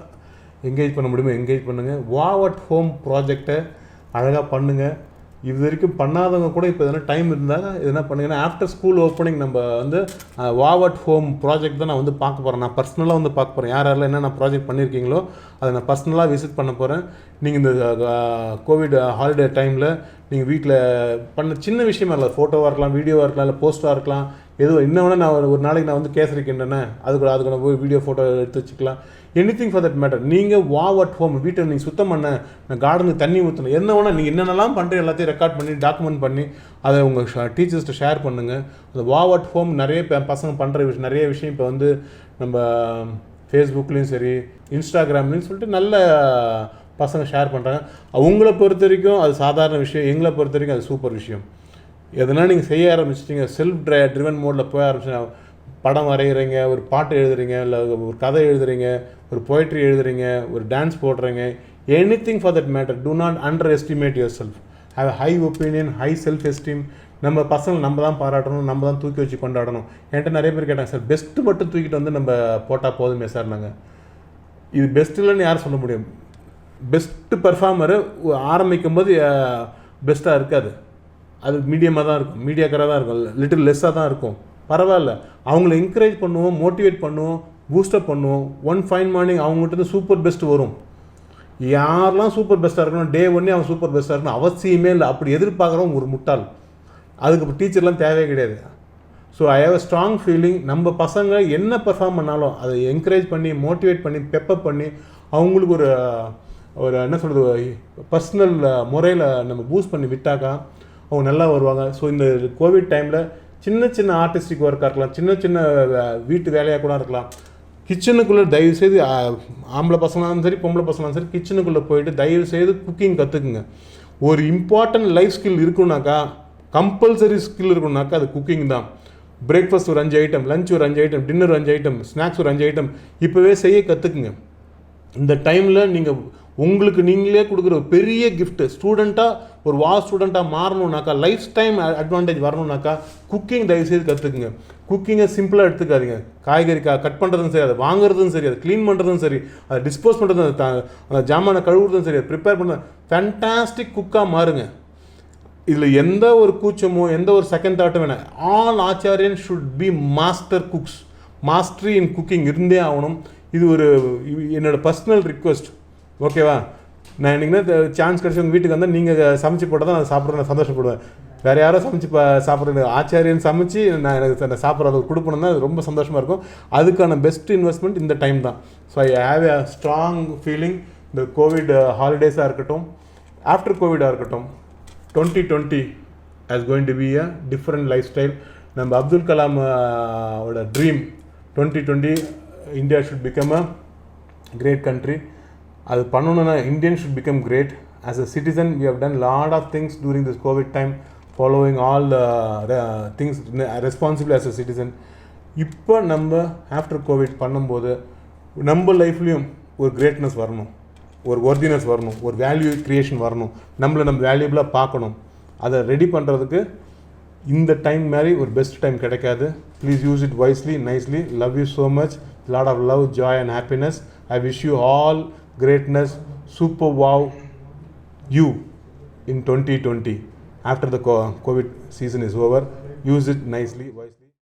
என்கேஜ் பண்ண முடியுமோ என்கேஜ் பண்ணுங்கள். வாவ் அட் ஹோம் ப்ராஜெக்டை அழகாக பண்ணுங்கள். இது வரைக்கும் பண்ணாதவங்க கூட இப்போ எதனா டைம் இருந்தால் எதனா பண்ணுங்கன்னா ஆஃப்டர் ஸ்கூல் ஓப்பனிங் நம்ம வந்து வாவ் அட் ஹோம் ப்ராஜெக்ட் தான் நான் வந்து பார்க்க போகிறேன். நான் பர்சனலாக வந்து பார்க்க போகிறேன். யாரெல்லாம் என்னென்ன ப்ராஜெக்ட் பண்ணியிருக்கீங்களோ அதை நான் பர்சனலாக விசிட் பண்ண போகிறேன். நீங்கள் இந்த கோவிட் ஹாலிடே டைமில் நீங்கள் வீட்டில் பண்ண சின்ன விஷயமா இல்லை, ஃபோட்டோவாக இருக்கலாம், வீடியோவாக இருக்கலாம், இல்லை போஸ்ட்டாக இருக்கலாம், எதுவும் இன்னும் வேணால் நான் ஒரு நாளைக்கு நான் வந்து கேசரி கிண்டனே அதுக்கு போய் வீடியோ ஃபோட்டோ எடுத்து வச்சுக்கலாம். Anything for that matter. நீங்கள் வாவ் அட் ஹோம் வீட்டை நீங்கள் சுத்தம் பண்ண, நான் கார்டனுக்கு தண்ணி ஊற்றணும், என்ன வேணால் நீங்கள் என்னென்னலாம் பண்ணுற எல்லாத்தையும் ரெக்கார்ட் பண்ணி டாக்குமெண்ட் பண்ணி அதை உங்கள் டீச்சர்ஸ்கிட்ட ஷேர் பண்ணுங்கள். அந்த வாவ் அட் ஹோம் நிறைய பசங்க பண்ணுற விஷயம், நிறைய விஷயம் இப்போ வந்து நம்ம ஃபேஸ்புக்லேயும் சரி இன்ஸ்டாகிராம்லேயும் சொல்லிட்டு நல்ல பசங்க ஷேர் பண்ணுறாங்க. அவங்கள பொறுத்த வரைக்கும் அது சாதாரண விஷயம், எங்களை பொறுத்த வரைக்கும் அது சூப்பர் விஷயம். எதனா நீங்கள் செய்ய ஆரம்பிச்சிட்டிங்க, செல்ஃப் ட்ரிவன் மோடில் போய் ஆரம்பிச்சிங்க, படம் வரைகிறீங்க, ஒரு பாட்டு எழுதுறீங்க, இல்லை ஒரு கதை எழுதுறீங்க, ஒரு போய்ட்ரி எழுதுறீங்க, ஒரு டான்ஸ் போடுறீங்க, anything for that matter, do not underestimate yourself, have high opinion, high self esteem. நம்ம பசங்க நம்ம தான் பாராட்டணும், நம்ம தான் தூக்கி வச்சு கொண்டாடணும். என்கிட்ட நிறைய பேர் கேட்டாங்க, சார் பெஸ்ட்டு மட்டும் தூக்கிட்டு வந்து நம்ம போட்டால் போதுமே சார். நாங்கள் இது பெஸ்ட் இல்லைன்னு யாரும் சொல்ல முடியும். பெஸ்ட்டு பர்ஃபார்மரு ஆரம்பிக்கும் போது பெஸ்ட்டாக இருக்காது, அது மீடியமாக தான் இருக்கும், மீடியாக்கராக தான் இருக்கும், லிட்டில் லெஸ்ஸாக தான் இருக்கும். பரவாயில்ல, அவங்கள என்கரேஜ் பண்ணுவோம், மோட்டிவேட் பண்ணுவோம், பூஸ்டப் பண்ணுவோம். ஒன் ஃபைன் மார்னிங் அவங்ககிட்ட சூப்பர் பெஸ்ட் வரும். யாரெல்லாம் சூப்பர் பெஸ்ட்டாக இருக்கணும், டே ஒன்னே அவன் சூப்பர் பெஸ்ட்டாக இருக்கணும் அவசியமே இல்லை. அப்படி எதிர்பார்க்குறோம் ஒரு முட்டாள். அதுக்கு டீச்சர்லாம் தேவையே கிடையாது. So I have a strong feeling, நம்ம பசங்க என்ன பெர்ஃபார்ம் பண்ணாலும் அதை என்கரேஜ் பண்ணி, மோட்டிவேட் பண்ணி, பெப்பப் பண்ணி, அவங்களுக்கு ஒரு ஒரு என்ன சொல்கிறது, பர்சனல் முறையில் நம்ம பூஸ்ட் பண்ணி விட்டாக்கா அவங்க நல்லா வருவாங்க. ஸோ இந்த கோவிட் டைமில் சின்ன சின்ன ஆர்டிஸ்டிக் ஒர்க்காக இருக்கலாம், சின்ன சின்ன வீட்டு வேலையாக கூட இருக்கலாம். கிச்சனுக்குள்ளே தயவுசெய்து ஆம்பளை பசங்களாலும் சரி பொம்பளை பசங்களாலும் சரி கிச்சனுக்குள்ளே போயிட்டு தயவுசெய்து குக்கிங் கற்றுக்குங்க. ஒரு இம்பார்ட்டன்ட் லைஃப் ஸ்கில் இருக்குன்னாக்கா, கம்பல்சரி ஸ்கில் இருக்குன்னாக்கா அது குக்கிங் தான். பிரேக்ஃபாஸ்ட் ஒரு 5 ஐட்டம், லஞ்ச் ஒரு 5 ஐட்டம், டின்னர் 5 ஐட்டம், ஸ்நாக்ஸ் ஒரு 5 ஐட்டம் இப்போவே செய்ய கற்றுக்குங்க. இந்த டைமில் நீங்கள் உங்களுக்கு நீங்களே கொடுக்குற ஒரு பெரிய கிஃப்ட்டு, ஸ்டூடெண்ட்டாக ஒரு ஸ்டூடெண்ட்டாக மாறணுன்னாக்கா, லைஃப் டைம் அட்வான்டேஜ் வரணுன்னாக்கா குக்கிங் தயவுசெய்து கற்றுக்குங்க. குக்கிங்கை சிம்பிளாக எடுத்துக்காதீங்க. காய்கறி கட் பண்ணுறதும் சரி, அதை வாங்குறதும் சரி, அதை க்ளீன் பண்ணுறதும் சரி, அதை டிஸ்போஸ் பண்ணுறதும், அந்த ஜாமானை கழுவுறதும் சரி, அதை ப்ரிப்பேர் பண்ணுறது, ஃபேன்டாஸ்டிக் குக்காக மாறுங்க. இதில் எந்த ஒரு கூச்சமோ எந்த ஒரு செகண்ட் தாட்டும் வேணாம். ஆல் ஆச்சாரியன் should be master cooks. Mastery in cooking இருந்தே ஆகணும். இது ஒரு என்னோடய பர்சனல் ரிக்வெஸ்ட். ஓகேவா? நான் இன்றைக்கி சான்ஸ் கிடச்சி உங்கள் வீட்டுக்கு வந்தால் நீங்கள் சமைச்சு போட்டால் தான் நான் சாப்பிட்றேன், நான் சந்தோஷப்படுவேன். வேறு யாரோ சமைச்சு சாப்பிட்றது, ஆச்சாரியன் சமைச்சு நான் எனக்கு சாப்பிட்றது கொடுக்கணுன்னா அது ரொம்ப சந்தோஷமாக இருக்கும். அதுக்கான பெஸ்ட் இன்வெஸ்ட்மெண்ட் இந்த டைம் தான். So I have a strong feeling. இந்த கோவிட் ஹாலிடேஸாக இருக்கட்டும், ஆஃப்டர் கோவிடாக இருக்கட்டும், 2020 as going to be a different lifestyle. நம்ம அப்துல் கலாம் ஓட dream 2020 India should become a great country. அது பண்ணணுன்னா Indian should become great. As a citizen we have done lot of things during this covid time, following all things responsibly as a citizen. இப்போ நம்ம after Covid பண்ணும்போது நம்ம லைஃப்லேயும் ஒரு greatness வரணும், ஒரு ஒர்தினஸ் வரணும், ஒரு வேல்யூ க்ரியேஷன் வரணும், நம்மளை நம்ம வேல்யூபிளாக பார்க்கணும். அதை ரெடி பண்ணுறதுக்கு இந்த டைம் மாதிரி ஒரு பெஸ்ட் டைம் கிடைக்காது. Please use it wisely, nicely. Love you so much. Lot of love, joy and happiness. I wish you all greatness, super wow you in 2020. After the COVID season is over, use it nicely, wisely.